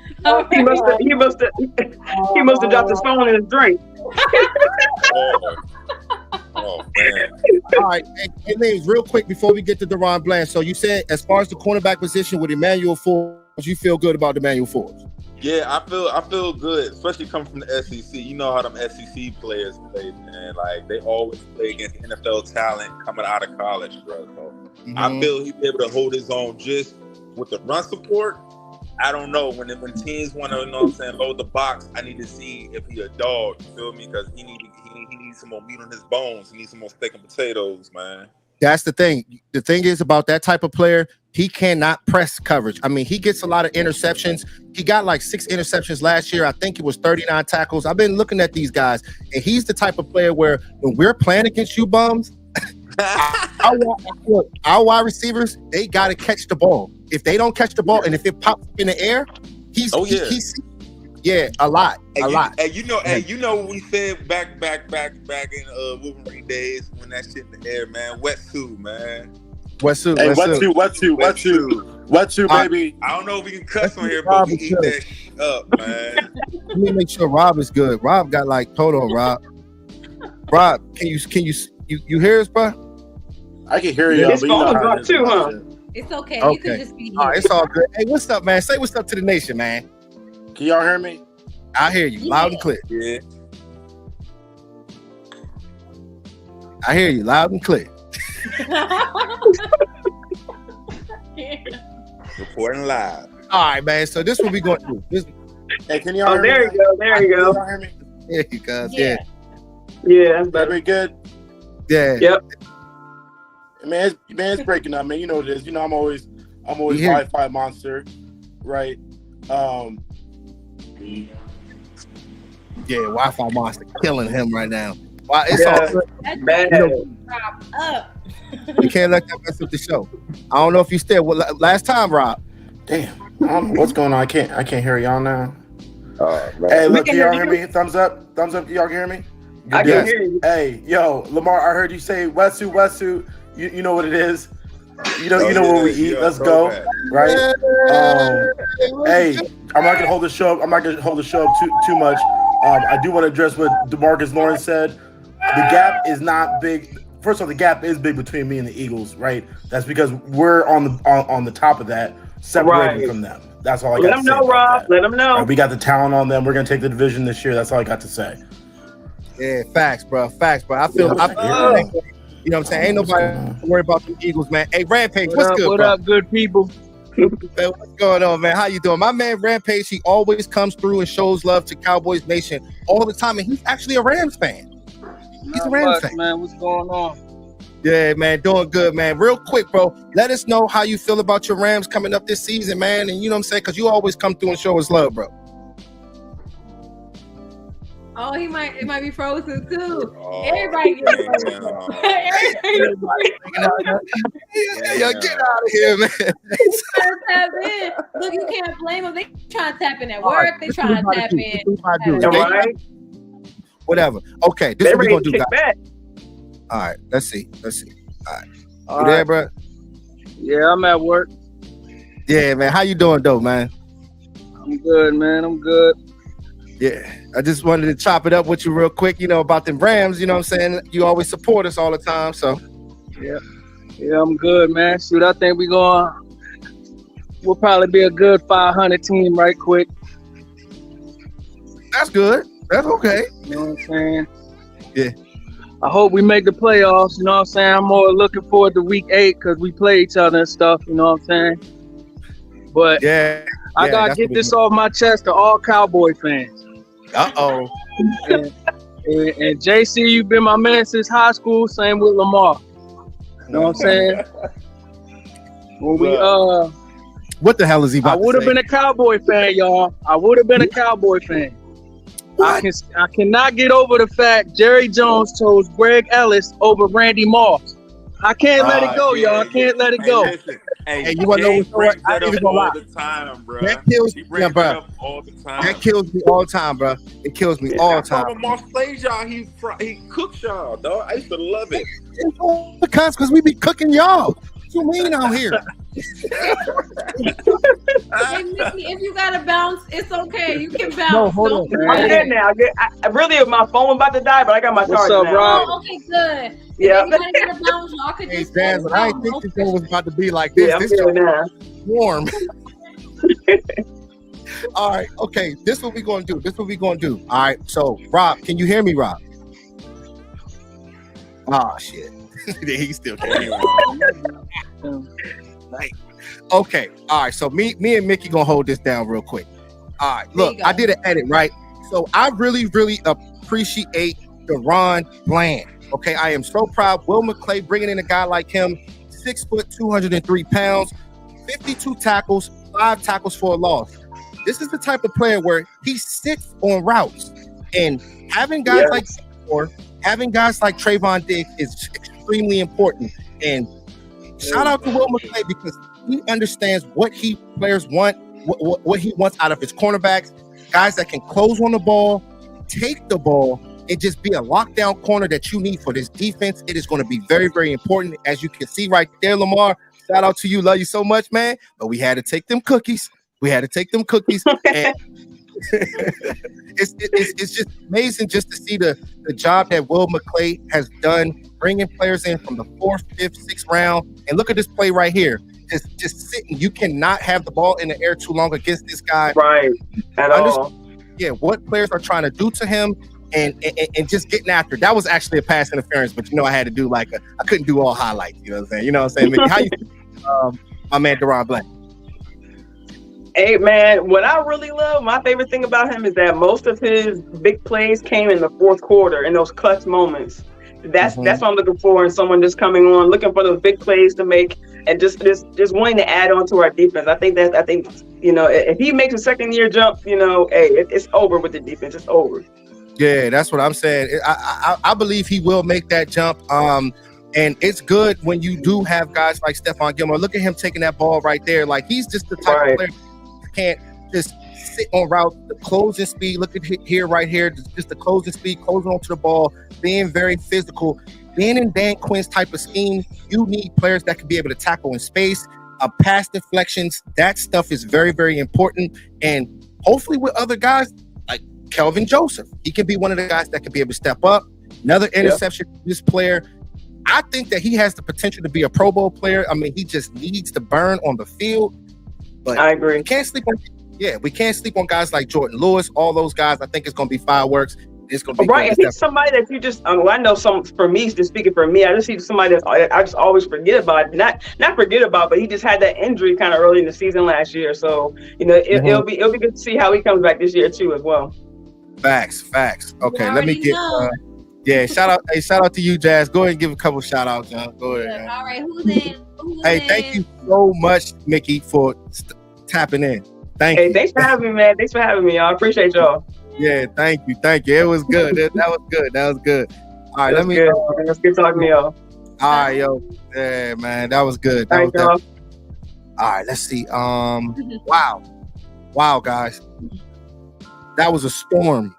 He must have dropped his phone in his drink. Oh man. All right, hey, Liams, real quick before we get to Daron Bland. So you said as far as the cornerback position with Emmanuel Forbes, you feel good about Emmanuel Forbes? Yeah, I feel good, especially coming from the SEC. You know how them SEC players play, man. Like they always play against NFL talent coming out of college, bro. So I feel he'll be able to hold his own just with the run support. I don't know when teams want to, you know what I'm saying, load the box. I need to see if he a dog. You feel me? Because he needs some more meat on his bones. He needs some more steak and potatoes, man. That's the thing. The thing is about that type of player, he cannot press coverage. I mean, he gets a lot of interceptions. He got like 6 interceptions last year. I think it was 39 tackles. I've been looking at these guys, and he's the type of player where when we're playing against you bums, our wide receivers, they got to catch the ball. If they don't catch the ball and if it pops up in the air, he's a lot. Hey, you know what we said back in Wolverine days when that shit in the air, man. Wetsuit, man. Wetsuit, hey, wetsuit, baby. I don't know if we can cuss on here, but we eat that shit up, man. Let me make sure Rob is good. Rob got like, hold on, Rob. Rob, can you hear us, bro? I can hear you. His phone dropped too, huh? It's okay. Okay. You can just be here. All right, it's all good. Hey, what's up, man? Say what's up to the nation, man. Can y'all hear me? I hear you loud and clear. Yeah. I hear you loud and clear. Reporting live. All right, man. So this is what we going to do. Hey, can y'all hear me? There you go. There you go. Can y'all hear me? Yeah, you guys. Yeah. Yeah, that's better. Very good. Yeah. Yep. Man, it's breaking up, man. You know what it is. You know I'm always Yeah. Wi-Fi monster, right? Yeah, Wi-Fi monster killing him right now. Wow, it's Yeah. all good. That's Bad. Rob up. You can't let that mess up the show. I don't know if you still. Well, last time, Rob. Damn. I don't know what's going on. I can't hear y'all now. Man. Hey, look, can can y'all hear hear me? Thumbs up. Thumbs up. Y'all can hear me? I Yes. can hear you. Hey, yo, Lamar, I heard you say wetsuit. You know what it is. You know what we eat. Let's go. Right? Hey, I'm not gonna hold the show up too much. I do want to address what DeMarcus Lawrence said. The gap is not big. First of all, the gap is big between me and the Eagles, right? That's because we're on the top of that, separated Right. from them. That's all I got Let to them say. know, about Rob. that. Let them know. We got the talent on them. We're gonna take the division this year. That's all I got to say. Yeah, facts, bro. Facts, bro. I feel. You know what I'm saying? Ain't nobody worry about the Eagles, man. Hey, Rampage, what's good, What bro? up, good people? Man, what's going on, man? How you doing? My man Rampage, he always comes through and shows love to Cowboys Nation all the time, and he's actually a Rams fan. He's a Not Rams much, fan. man. What's going on? Yeah, man, doing good, man. Real quick, bro, let us know how you feel about your Rams coming up this season, man. And you know what I'm saying? Because you always come through and show us love, bro. Oh, it might be frozen too. Oh, Everybody gets frozen. Yo, get out of here, man. Tap in. Look, you can't blame them. They trying to tap in at work. They trying to tap in. Right? Whatever. Okay, this is what we're gonna do, guys. Back. All right, let's see. All right. All You there, right. bro? Yeah, I'm at work. Yeah, man. How you doing, though, man? I'm good, man. I'm good. Yeah, I just wanted to chop it up with you real quick, you know, about them Rams. You know what I'm saying? You always support us all the time, so. Yeah, I'm good, man. Shoot, I think we'll probably be a good 500 team right quick. That's good. That's okay. You know what I'm saying? Yeah. I hope we make the playoffs. You know what I'm saying? I'm more looking forward to week 8 because we play each other and stuff. You know what I'm saying? But Yeah. I gotta get this off my chest to all Cowboy fans. Uh-oh. And JC, you've been my man since high school. Same with Lamar. You know what I'm saying? When we What the hell is he about I would have been a Cowboy fan, y'all. I would have been a Cowboy fan. I cannot get over the fact Jerry Jones chose Greg Ellis over Randy Moss. I can't let it go, y'all. I can't let it go. Listen, Hey, you wanna know what's brings I that ain't up even gonna all lie. the time, bro. That kills He me, brings bro. that up all the time. That kills me all the time, bro. It kills me all the time. When Moss plays y'all, he cooks y'all, dog. I used to love it. Because we be cooking y'all. What you mean out here? Hey, Mickey, if you gotta bounce, it's okay. You can bounce. No, hold Don't on. worry. I'm good now. I really, my phone was about to die, but I got my What's charger up, now. Rob? Oh, okay, good. Yeah. If anybody gotta bounce, y'all could Hey, just Jazz, close I down. didn't think this thing was about to be like Yeah, I'm this. good This now. warm. All right, okay. This what we gonna do. All right. So, Rob, can you hear me, Rob? Oh shit. He still can't hear me. Okay. All right. So me and Mickey gonna hold this down real quick. All right. There Look, you go. I did an edit, right? So I really appreciate Daron Bland. Okay. I am so proud. Will McClay bringing in a guy like him, 6 foot, 203 pounds, 52 tackles, 5 tackles for a loss. This is the type of player where he sits on routes, and having guys like Trayvon Diggs is extremely important. And shout out to Will McClay because he understands what players want, what he wants out of his cornerbacks, guys that can close on the ball, take the ball, and just be a lockdown corner that you need for this defense. It is going to be very, very important. As you can see right there, Lamar, shout out to you. Love you so much, man. But we had to take them cookies. And it's just amazing just to see the job that Will McClay has done, bringing players in from the 4th, 5th, 6th round. And look at this play right here. Just sitting. You cannot have the ball in the air too long against this guy. Right. At all. Yeah, what players are trying to do to him and just getting after it. That was actually a pass interference, but I had to do I couldn't do all highlights. You know what I'm saying? How you my man Daron Bland? Hey, man, what I really love, my favorite thing about him is that most of his big plays came in the 4th quarter in those clutch moments. That's what I'm looking for in someone just coming on, looking for those big plays to make and just wanting to add on to our defense. I think if he makes a second-year jump, it's over with the defense. It's over. Yeah, that's what I'm saying. I believe he will make that jump. And it's good when you do have guys like Stephon Gilmore. Look at him taking that ball right there. Like, he's just the type of player who can't just sit on route, the closing speed. Look at right here, just the closing speed, closing onto the ball, being very physical. Being in Dan Quinn's type of scheme, you need players that can be able to tackle in space, pass deflections. That stuff is very, very important. And hopefully with other guys like Kelvin Joseph, he can be one of the guys that can be able to step up. Another interception for this player. I think that he has the potential to be a Pro Bowl player. I mean, he just needs to burn on the field. But I agree. We can't sleep on guys like Jordan Lewis, all those guys. I think it's going to be fireworks. It's going to be right. He's somebody that you just. I know for me, just speaking for me, I just see somebody that I just always forget about. Not forget about, but he just had that injury kind of early in the season last year. So it'll be good to see how he comes back this year too as well. Facts. Okay, let me get. Yeah, shout out to you, Jazz. Go ahead and give a couple shout outs, John. Go ahead. Yeah, all right, who's in? Thank you so much, Mickey, for tapping in. Thank you. Thanks for having me, man. Thanks for having me, y'all. Appreciate y'all. Yeah, thank you. It was good. That was good. All right, Let's get talking to y'all. All right, yo. Yeah, man, that was good. All right, let's see. Wow, guys, that was a storm.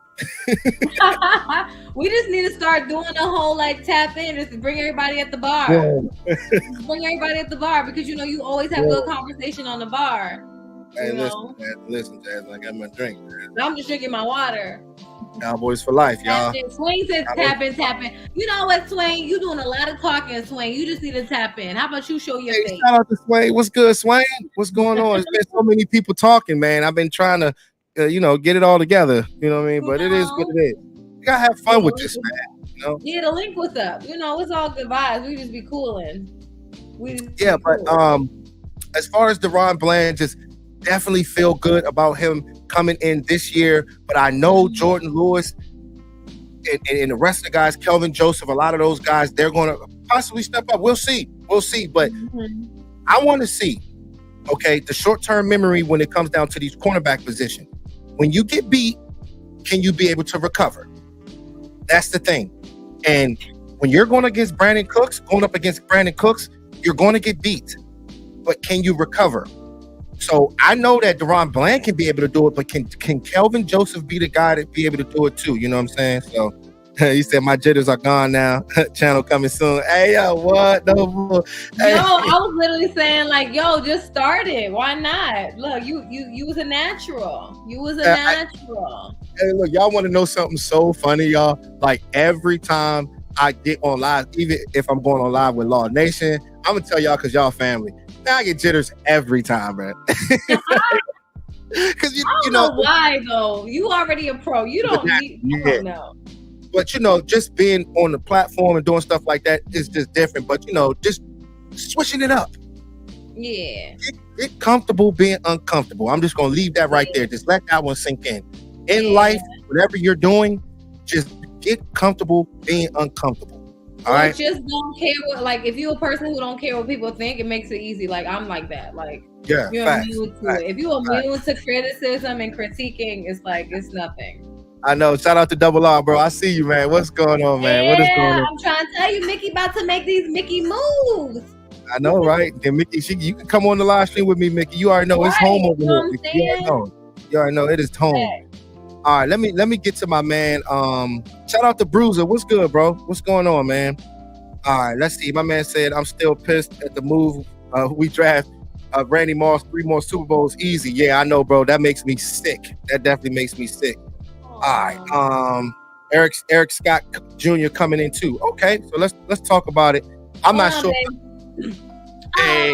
We just need to start doing a whole like tap in, just to bring everybody at the bar. Bring everybody at the bar because you always have good conversation on the bar. Hey, listen, Jazz, I got my drink. I'm just drinking my water. Cowboys for life, y'all. Swain says tap in. You know what, Swain? You doing a lot of talking, Swain. You just need to tap in. How about you show your face? Shout out to Swain. What's good, Swain? What's going on? There's been so many people talking, man. I've been trying to, get it all together. You know what I mean? But it is what it is. You gotta have fun with this, man. Yeah, the link was up. It's all good vibes. We just be cooling. As far as Daron Bland, just definitely feel good about him coming in this year. But I know Jordan Lewis and the rest of the guys, Kelvin Joseph, a lot of those guys, they're going to possibly step up. We'll see. But I want to see, the short-term memory when it comes down to these cornerback positions. When you get beat, can you be able to recover? That's the thing. And when you're going up against Brandon Cooks, you're going to get beat. But can you recover? So I know that Daron Bland can be able to do it, but can Kelvin Joseph be the guy to be able to do it too? You know what I'm saying? So he said my jitters are gone now. Channel coming soon. Hey, yo, what? No, hey. Yo, I was literally saying like, yo, just start it. Why not? Look, you was a natural. Hey, look, y'all want to know something so funny, y'all? Like every time I get on live, even if I'm going on live with Law Nation, I'm gonna tell y'all because y'all family. I get jitters every time, man. Because you know why though. You already a pro. You don't need. I don't know. But just being on the platform and doing stuff like that is just different. But just switching it up. Yeah. Get comfortable being uncomfortable. I'm just gonna leave that right there. Just let that one sink in. In life, whatever you're doing, just get comfortable being uncomfortable. All right. Just don't care what, like, if you're a person who don't care what people think, it makes it easy. Like, I'm like that. Like, you're immune to it. If you're immune to criticism and critiquing, it's like, it's nothing. I know. Shout out to Double R, bro. I see you, man. What's going on, man? Yeah, what is going on? I'm trying to tell you, Mickey about to make these Mickey moves. I know, right? Then Mickey, you can come on the live stream with me, Mickey. You already know it's home over here. You already know it is home. Okay. All right, let me get to my man. Shout out to Bruiser. What's good, bro? What's going on, man? All right, let's see. My man said, I'm still pissed at the move. We draft Randy Moss, 3 more Super Bowls easy. Yeah, I know, bro. That makes me sick. That definitely makes me sick. All right. Eric Scott Jr. coming in too. Okay, so let's talk about it. I'm not sure. Hey,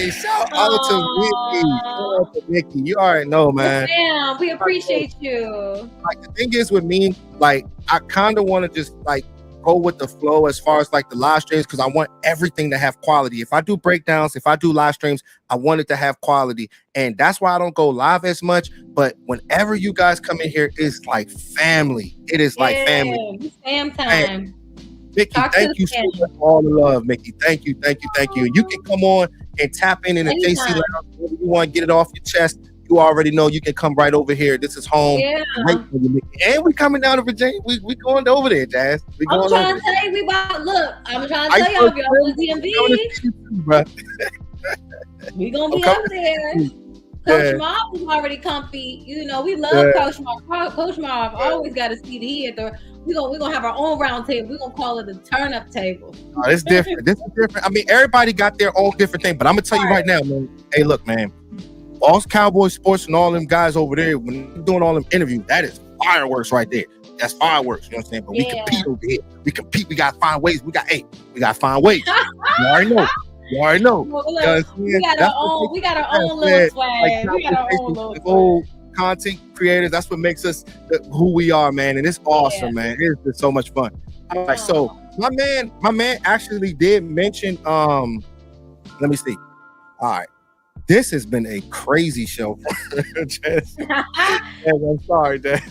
shout out to Mickey. You already know, man. Damn, we appreciate you. Like, the thing is with me, like, I kind of want to just like go with the flow as far as like the live streams, because I want everything to have quality. If I do breakdowns, if I do live streams, I want it to have quality. And that's why I don't go live as much. But whenever you guys come in here, it's like family. It is like family. Fam time. Mickey, thank you so much for all the love, Mickey. Thank you. You can come on and tap in the JC Lounge. Whenever you want to get it off your chest, you already know you can come right over here. This is home. Yeah. And we coming down to Virginia. We going over there, Jazz. I'm trying to tell you, I'm trying to tell y'all, if y'all in DMV, we gonna be up there. Coach Marv is already comfy. You know, we love Coach Marv. Coach Marv always got a seat here. We're gonna have our own round table. We're gonna call it a turn-up table. Oh, it's different. This is different. I mean, everybody got their own different thing, but I'm gonna tell you right now, man. Hey, look, man. All Cowboys sports and all them guys over there, when they're doing all them interviews, that is fireworks right there. That's fireworks. You know what I'm saying? But we compete over here. We compete. We gotta find ways. We gotta find ways. You already know. Well, look, we got our own little swag. We got our own little swag. Content creators, that's what makes us who we are, man, and it's awesome, man. It's been so much fun. All right, so my man actually did mention let me see. All right, This has been a crazy show. I'm sorry, Dad.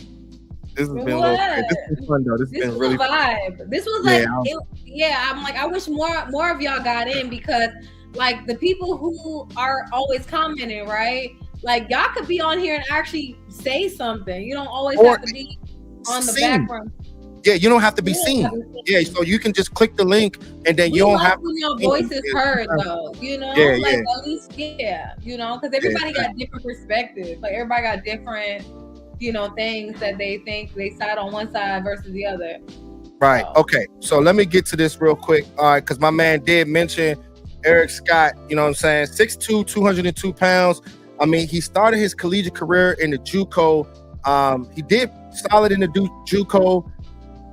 This has been a little crazy. This has been fun though. This has been really vibe. This was like, I'm like, I wish more of y'all got in, because like the people who are always commenting, right? Like y'all could be on here and actually say something. You don't always have to be on the background. Yeah, you don't have to be seen. Yeah, so you can just click the link and then you don't have to. Your voice is heard though, you know? Like at least, you know, because everybody got different perspectives. Like everybody got different, you know, things that they think they side on one side versus the other. Right. Okay. So let me get to this real quick. All right, because my man did mention Eric Scott, you know what I'm saying? 6'2", 202 pounds. I mean, he started his collegiate career in the JUCO. He did solid in the JUCO.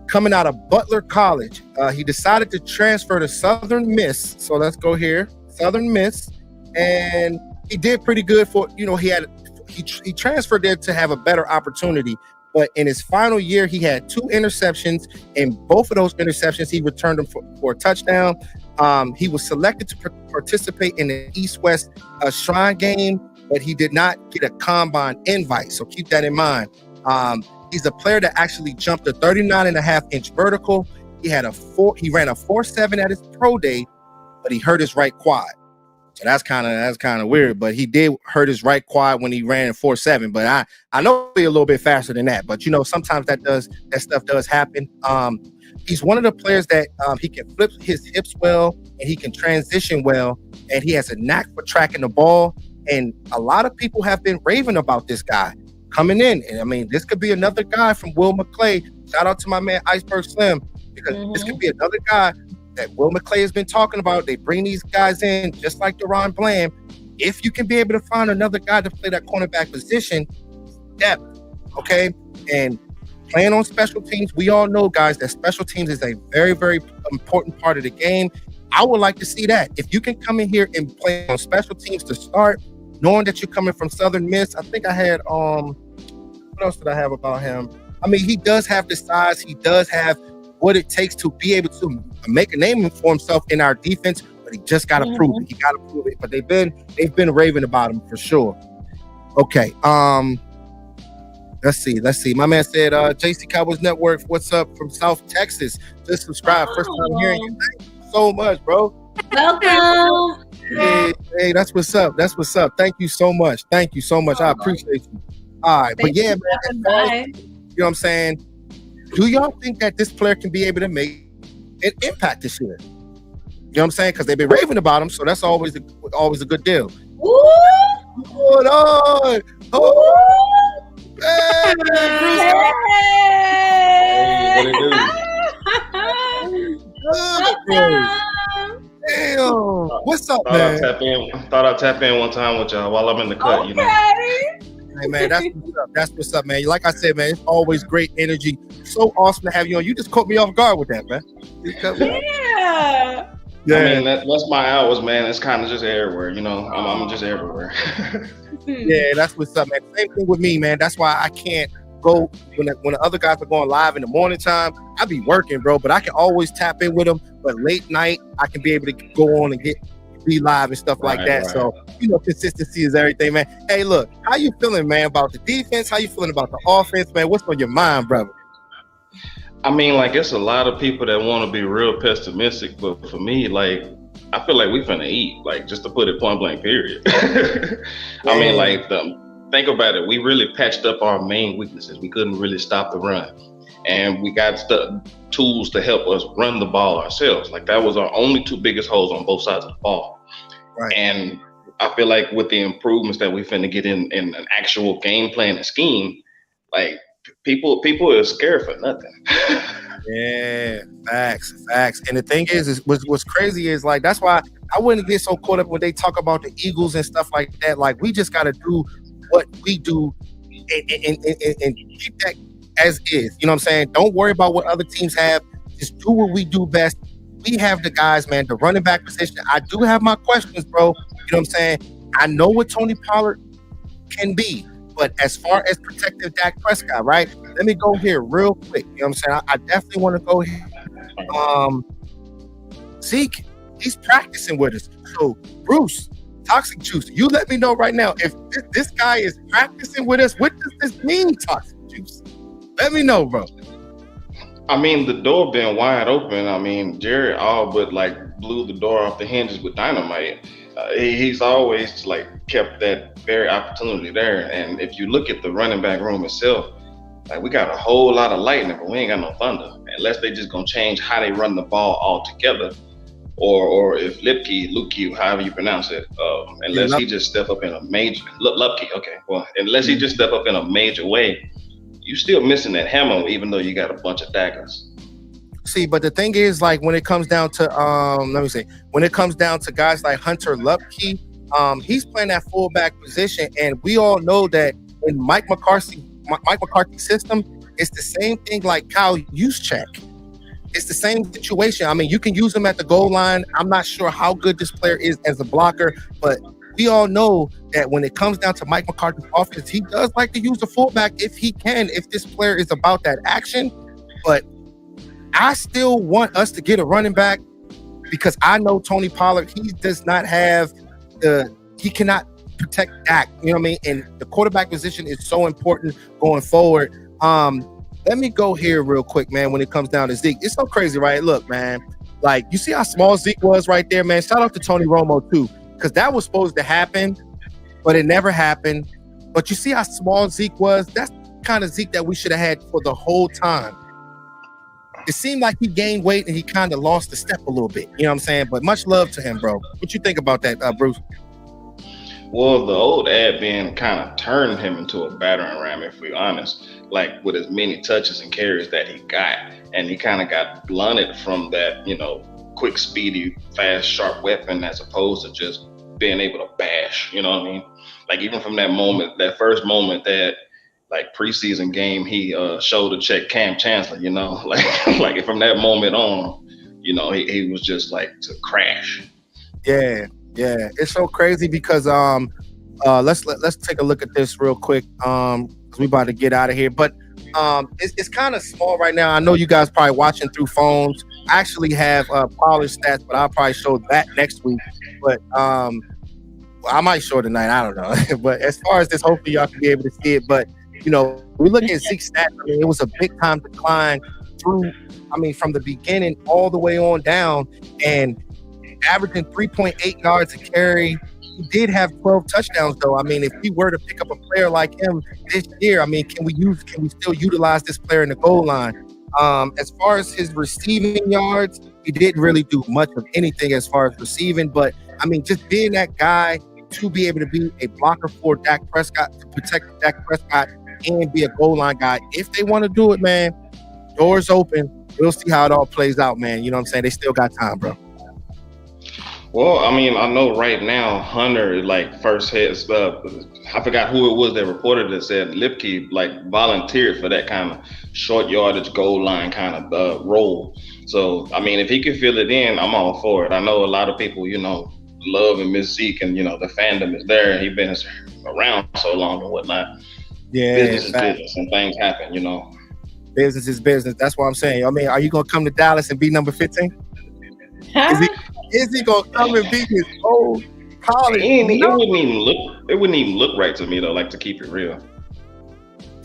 Coming out of Butler College, he decided to transfer to Southern Miss. So let's go here, Southern Miss, and he did pretty good for, you know, he transferred there to have a better opportunity. But in his final year, he had 2 interceptions, and both of those interceptions he returned them for a touchdown. He was selected to participate in the East-West Shrine game, but he did not get a combine invite. So keep that in mind. He's a player that actually jumped a 39.5-inch vertical. He ran a 4.7 at his pro day, but he hurt his right quad. So that's kind of weird. But he did hurt his right quad when he ran 4.7. But I know he's a little bit faster than that. But you know, sometimes that stuff does happen. He's one of the players that he can flip his hips well, and he can transition well, and he has a knack for tracking the ball. And a lot of people have been raving about this guy coming in. And I mean, this could be another guy from Will McClay. Shout out to my man Iceberg Slim, because this could be another guy that Will McClay has been talking about. They bring these guys in just like Daron Bland. If you can be able to find another guy to play that cornerback position, depth, okay? And playing on special teams, we all know, guys, that special teams is a very, very important part of the game. I would like to see that. If you can come in here and play on special teams to start, knowing that you're coming from Southern Miss. I think I had, what else did I have about him? I mean, he does have the size. He does have what it takes to be able to make a name for himself in our defense, but he just got to prove it. He got to prove it. But they've been raving about him for sure. Okay. Let's see. My man said, JC Cowboys Network, what's up from South Texas? Just subscribe. First time hearing you. Thank you so much, bro. Welcome. Hey, that's what's up. Thank you so much. I appreciate you. All right. But yeah, man, you know what I'm saying? Do y'all think that this player can be able to make an impact this year? You know what I'm saying? Because they've been raving about him, so that's always a good deal. Ooh. Hold on. Oh. Hey, damn. What's up, man? Thought I'd tap in one time with y'all while I'm in the cut, you know. Hey, man, that's what's up, man. Like I said, man, it's always great energy. So awesome to have you on. You just caught me off guard with that, man. Yeah. I mean, that's my hours, man. It's kind of just everywhere, you know. I'm just everywhere. Yeah, that's what's up, man. Same thing with me, man. That's why I can't go when the other guys are going live in the morning time. I be working, bro, but I can always tap in with them. But late night, I can be able to go on and be live and stuff like that. Right. So, you know, consistency is everything, man. Hey, look, how you feeling, man, about the defense? How you feeling about the offense, man? What's on your mind, brother? I mean, like, it's a lot of people that want to be real pessimistic, but for me, like, I feel like we finna eat, like, just to put it point blank, period. I mean, like, think about it. We really patched up our main weaknesses. We couldn't really stop the run. And we got tools to help us run the ball ourselves. Like, that was our only 2 biggest holes on both sides of the ball. Right. And I feel like with the improvements that we finna get in an actual game plan and scheme, like, people are scared for nothing. Yeah, facts. And the thing is what's crazy is, like, that's why I wouldn't get so caught up when they talk about the Eagles and stuff like that. Like, we just got to do what we do and keep that as is. You know what I'm saying? Don't worry about what other teams have. Just do what we do best. We have the guys, man, the running back position. I do have my questions, bro. You know what I'm saying? I know what Tony Pollard can be. But as far as protecting Dak Prescott, right? Let me go here real quick. You know what I'm saying? I definitely want to go here. Zeke, he's practicing with us. So, Bruce, Toxic Juice, you let me know right now if this guy is practicing with us. What does this mean, Toxic Juice? Let me know, bro. I mean, the door being wide open. I mean, Jerry all but like blew the door off the hinges with dynamite. He's always like kept that very opportunity there. And if you look at the running back room itself, like we got a whole lot of lightning, but we ain't got no thunder. Unless they just gonna change how they run the ball altogether, or if Lupke, however you pronounce it, unless he just step up in a major Lupke. Okay, well, unless he just step up in a major way, you still missing that hammer, even though you got a bunch of daggers. See, but the thing is, like when it comes down to when it comes down to guys like Hunter Lupke, he's playing that fullback position, and we all know that in Mike McCarthy's system, it's the same thing like Kyle Juszczyk. It's the same situation. I mean, you can use him at the goal line. I'm not sure how good this player is as a blocker, but we all know that when it comes down to Mike McCarthy's offense, he does like to use the fullback if he can, if this player is about that action. But I still want us to get a running back because I know Tony Pollard, he does not have he cannot protect Dak, you know what I mean? And the quarterback position is so important going forward. Let me go here real quick, man, when it comes down to Zeke. It's so crazy, right? Look, man, like you see how small Zeke was right there, man. Shout out to Tony Romo too, because that was supposed to happen, but it never happened. But you see how small Zeke was? That's the kind of Zeke that we should have had for the whole time. It seemed like he gained weight and he kind of lost the step a little bit. You know what I'm saying? But much love to him, bro. What you think about that, Bruce? Well, the old ad being kind of turned him into a battering ram, if we're honest, like with as many touches and carries that he got. And he kind of got blunted from that, quick, speedy, fast, sharp weapon as opposed to just being able to bash, you know what I mean? Like even from that moment, that first moment that like preseason game, he shoulder checked Cam Chancellor, like from that moment on, he was just like to crash. Yeah, it's so crazy because let's take a look at this real quick because we about to get out of here. But it's kind of small right now. I know you guys probably watching through phones. I actually have polished stats, but I'll probably show that next week. But I might show it tonight. I don't know. But as far as this, hopefully y'all can be able to see it. But we look at Zeke's stats. I mean, it was a big time decline from the beginning all the way on down, and averaging 3.8 yards a carry. He did have 12 touchdowns, though. I mean, if we were to pick up a player like him this year, I mean, can we still utilize this player in the goal line? As far as his receiving yards, he didn't really do much of anything as far as receiving. But I mean, just being that guy to be able to be a blocker for Dak Prescott, to protect Dak Prescott, and be a goal line guy. If they want to do it, man, doors open. We'll see how it all plays out, man. You know what I'm saying? They still got time, bro. Well, I mean, I know right now Hunter first hits. I forgot who it was that reported that said Lipke volunteered for that kind of short yardage goal line kind of role. So I mean, if he can fill it in, I'm all for it. I know a lot of people, love and miss Zeke, and the fandom is there. He's been around so long and whatnot. Yeah, business is business, and things happen. Business is business. That's what I'm saying. I mean, are you gonna come to Dallas and be number 15? Is he gonna come and be his old college? It wouldn't even look right to me though. Like, to keep it real.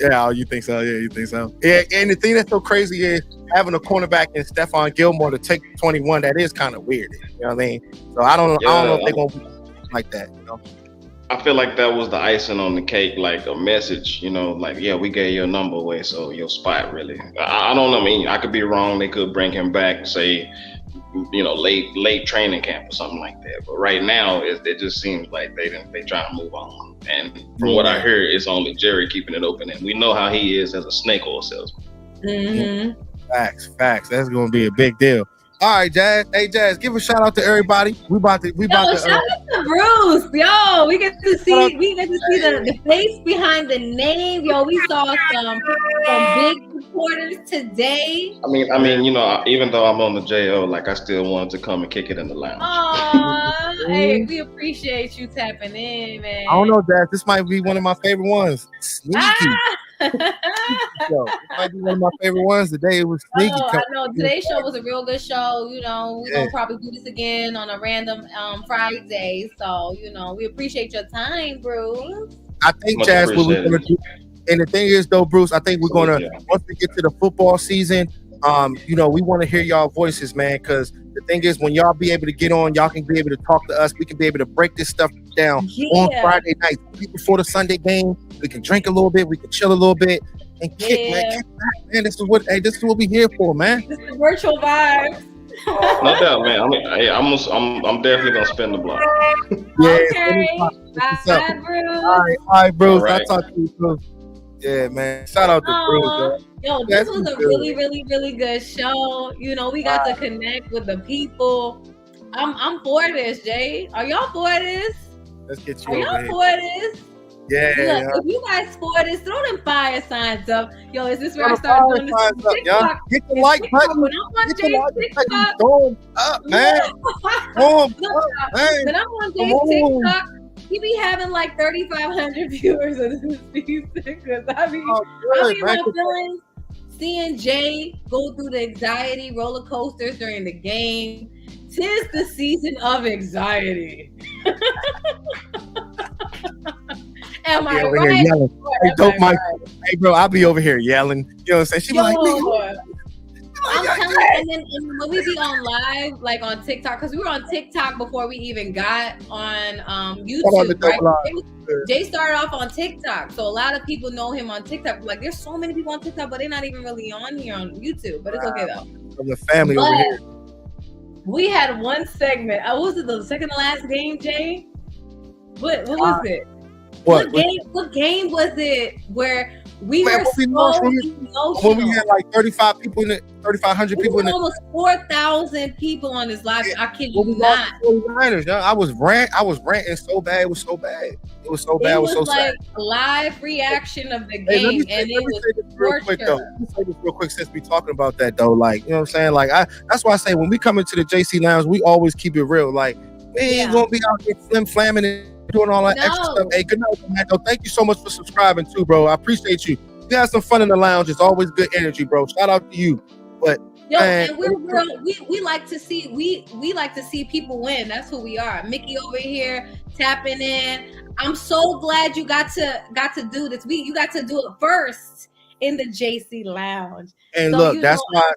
Yeah, you think so? Yeah, you think so? Yeah, and the thing that's so crazy is having a cornerback in Stephon Gilmore to take 21. That is kind of weird. You know what I mean? So I don't know if they're gonna be like that. I feel like that was the icing on the cake, like a message, yeah, we gave your number away, so your spot really. I don't know. I mean, I could be wrong. They could bring him back, say, late training camp or something like that. But right now, it just seems like they trying to move on. And from what I hear, it's only Jerry keeping it open, and we know how he is as a snake oil salesman. Mm-hmm. Facts. That's going to be a big deal. All right, Jazz. Hey, Jazz, give a shout out to everybody. We about to. Shout out to Bruce. Yo, we get to see the face behind the name. Yo, we saw some big supporters today. I mean, even though I'm on the JO, I still wanted to come and kick it in the lounge. Aww, hey, we appreciate you tapping in, man. I don't know, Jazz. This might be one of my favorite ones. Sneaky. Yo, it might be one of my favorite ones. Today it was sneaky. I know. Today's show was a real good show. You know, we're gonna probably do this again on a random Friday. So, you know, we appreciate your time, Bruce. I think, Jazz, what we're gonna do. And the thing is, though, Bruce, I think we're gonna once we get to the football season, you know, we want to hear y'all voices, man, because the thing is, when y'all be able to get on, y'all can be able to talk to us. We can be able to break this stuff down on Friday night before the Sunday game. We can drink a little bit, we can chill a little bit, and kick back, man. This is what we're here for, man. This is the virtual vibes. No doubt, man. I mean, hey, I'm definitely gonna spend the block. Okay. Bye, Bruce. All right, Bruce. All right. I'll talk to you, Bruce. Yeah, man. Shout out to Bruce. Yo, this was a really, really, really good show. You know, we got to connect with the people. I'm for this, Jay. Are y'all for this? Let's get you Are over y'all here. for this? Yeah. Look, if you guys for this, throw them fire signs up. Yo, is this where I start doing this on TikTok? Get the like button. When I'm on Get the like button. TikTok, Throw 'em up, man. Throw 'em up, man. when I'm on TikTok, he be having like 3,500 viewers of this season. Because I be in my feelings seeing Jay go through the anxiety roller coasters during the game. 'Tis the season of anxiety. Am I over right? here yelling. Hey, dope, Mike. Hey, bro, I'll be over here yelling. You know what I'm saying? She be like, I'm telling you, and then when we be on live, like on TikTok, because we were on TikTok before we even got on YouTube, right? Jay started off on TikTok, so a lot of people know him on TikTok. Like, there's so many people on TikTok, but they're not even really on here on YouTube. But it's okay though. From the family over here. We had one segment. Was it the second to last game, Jay? What was it? What game was it where we were so emotional? When we had like 35 people in it, 3,500 people in it. Almost 4,000 people on this live. I kid you not. I was ranting so bad. It was so bad. It was so bad. It was so like sad. live reaction of the game, and it was torture. Let me say this real quick since we talking about that though. Like, you know what I'm saying? Like, that's why I say when we come into the JC Lounge, we always keep it real. Like, we ain't gonna be out here flim-flamming and doing all that extra stuff. Hey, good night, man. Thank you so much for subscribing too, bro. I appreciate you. You had some fun in the lounge. It's always good energy, bro. Shout out to you. But and we like to see we like to see people win. That's who we are. Mickey over here tapping in. I'm so glad you got to do this. You got to do it first in the JC Lounge. And so, look, that's why.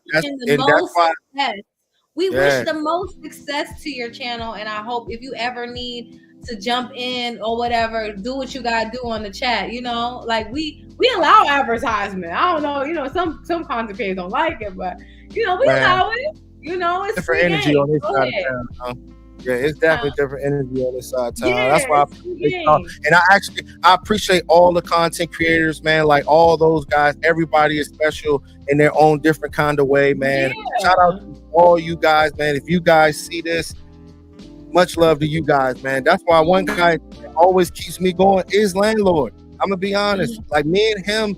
We wish the most success to your channel, and I hope if you ever need to jump in or whatever, do what you gotta do on the chat. You know, like we allow advertisement. I don't know, you know, some content creators don't like it, but you know, we allow it. You know, it's different energy on this side of town. Yeah, it's definitely different energy on this side of town. That's why I appreciate all the content creators, man. Like all those guys, everybody is special in their own different kind of way, man. Shout out to all you guys, man. If you guys see this, much love to you guys, man. That's why one guy that always keeps me going is Landlord. I'm gonna be honest. Like me and him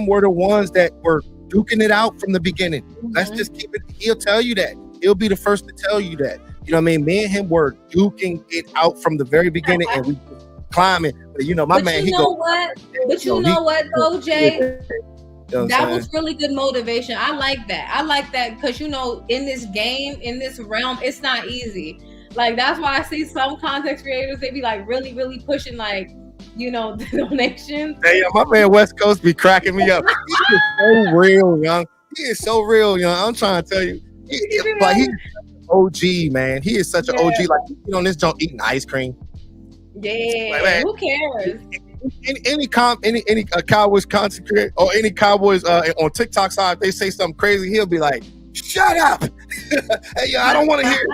were the ones that were duking it out from the beginning. Let's just keep it. He'll tell you that. He'll be the first to tell you that. You know what I mean? Me and him were duking it out from the very beginning, and we climbing. But you know, my man, he go. But you know what, though, Jay? That was really good motivation. I like that because you know, in this game, in this realm, it's not easy. Like that's why I see some content creators, they be like really, really pushing like, you know, the donations. Hey, my man West Coast be cracking me up. He is so real, young. He is so real, young. I'm trying to tell you. He's OG, man. He is such an OG. Like, you know, this junk eating ice cream. Yeah. Like, man, who cares? Any Cowboys content creator or any Cowboys on TikTok side, they say something crazy, he'll be like, "Shut up!" Hey, yo, I don't want to hear it.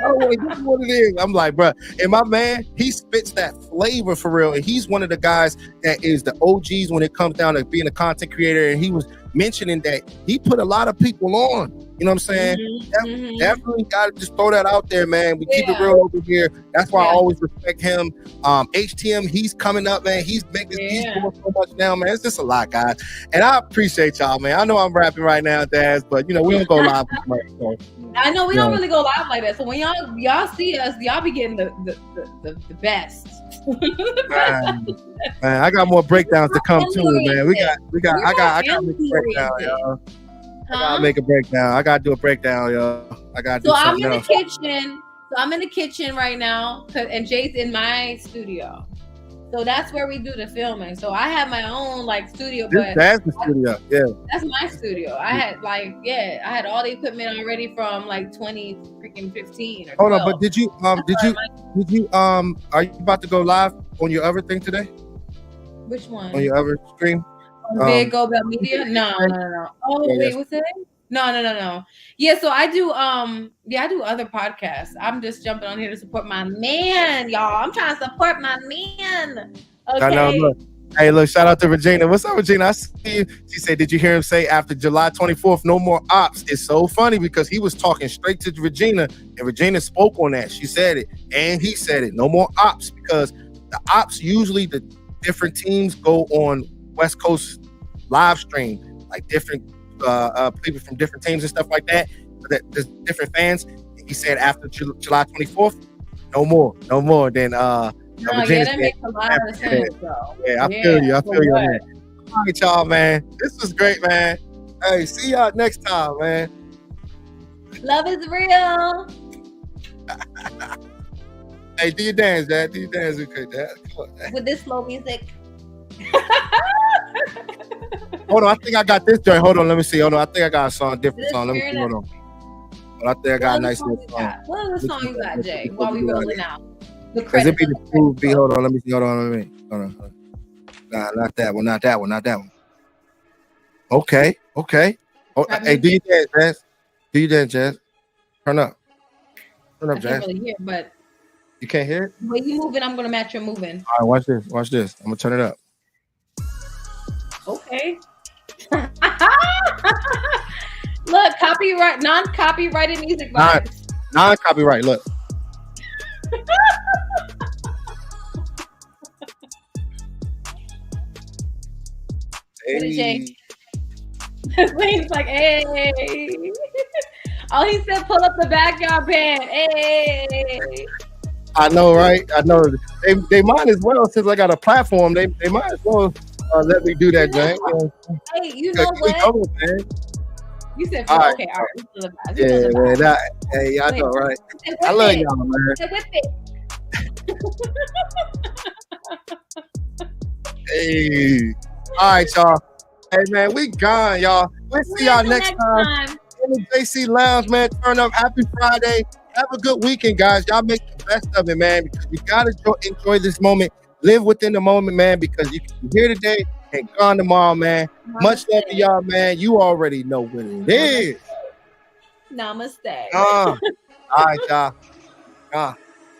I don't want to hear what it is. I'm like, bro, and my man, he spits that flavor for real, and he's one of the guys that is the OGs when it comes down to being a content creator. And he was mentioning that he put a lot of people on. You know what I'm saying? Definitely got to just throw that out there, man. We keep it real over here. That's why I always respect him. HTM, he's coming up, man. He's making he's doing so much now, man. It's just a lot, guys. And I appreciate y'all, man. I know I'm rapping right now, Daz, but you know we don't go live. I know we don't really go live like that. So when y'all see us, y'all be getting the best. Man, I got more breakdowns to come too, man. I gotta make a breakdown, y'all. I gotta make a breakdown. I gotta do a breakdown, y'all. I gotta do something else. So I'm in the kitchen right now, and Jay's in my studio. So that's where we do the filming. So I have my own studio, but that's the studio. Yeah, that's my studio. I had all the equipment already from 2015 or 12. Hold on, but did you are you about to go live on your other thing today? Which one? On your other stream? Big Go Bell Media? No. Oh wait, what's it? No. Yeah, so I do I do other podcasts. I'm just jumping on here to support my man, y'all. I'm trying to support my man. Okay. I know, look. Hey, look, shout out to Regina. What's up, Regina? I see you. She said, did you hear him say after July 24th, no more ops? It's so funny because he was talking straight to Regina, and Regina spoke on that. She said it, and he said it. No more ops, because the ops, usually the different teams go on West Coast live stream, different people from different teams and stuff like that. There's different fans. He said after July 24th, no more. Then that makes a lot of sense, though. Yeah, I feel you, man. All right, y'all, man. This was great, man. Hey, see y'all next time, man. Love is real. Hey, do your dance, Dad. Do your dance, okay, Dad. Come on, Dad. With this slow music. Hold on, I think I got this joint. Hold on, let me see. Hold on, I think I got a song, different song. Let me see. Hold on. I think I got a nice little song. What other song you got, Jay? While we rolling out. Because it be the smooth beat. Hold on, let me see. Hold on. Nah, not that one. Okay. Oh, hey, do you dance, Jazz? Turn up, Jazz. I can't really hear, but you can't hear it? The way you moving, I'm gonna match your moving. All right, watch this. I'm gonna turn it up. Okay. Look, copyright, non-copyrighted music vibes. Non-copyright, look. Hey. Lane's like, hey. Oh, he said pull up the backyard band. Hey. I know, right? I know. They might as well, since I got a platform, they might as well let me do that, Jay. Hey, you know what? You said, all right. Yeah, man. Hey, I know, right? I love y'all, man. Hey. All right, y'all. Hey, man, we gone, y'all. We'll see y'all next time. In the JC Lounge, man. Turn up. Happy Friday. Have a good weekend, guys. Y'all make the best of it, man, because you got to enjoy this moment. Live within the moment, man, because you can be here today and gone tomorrow, man. Much love to y'all, man. You already know what it is. Namaste. All right, y'all.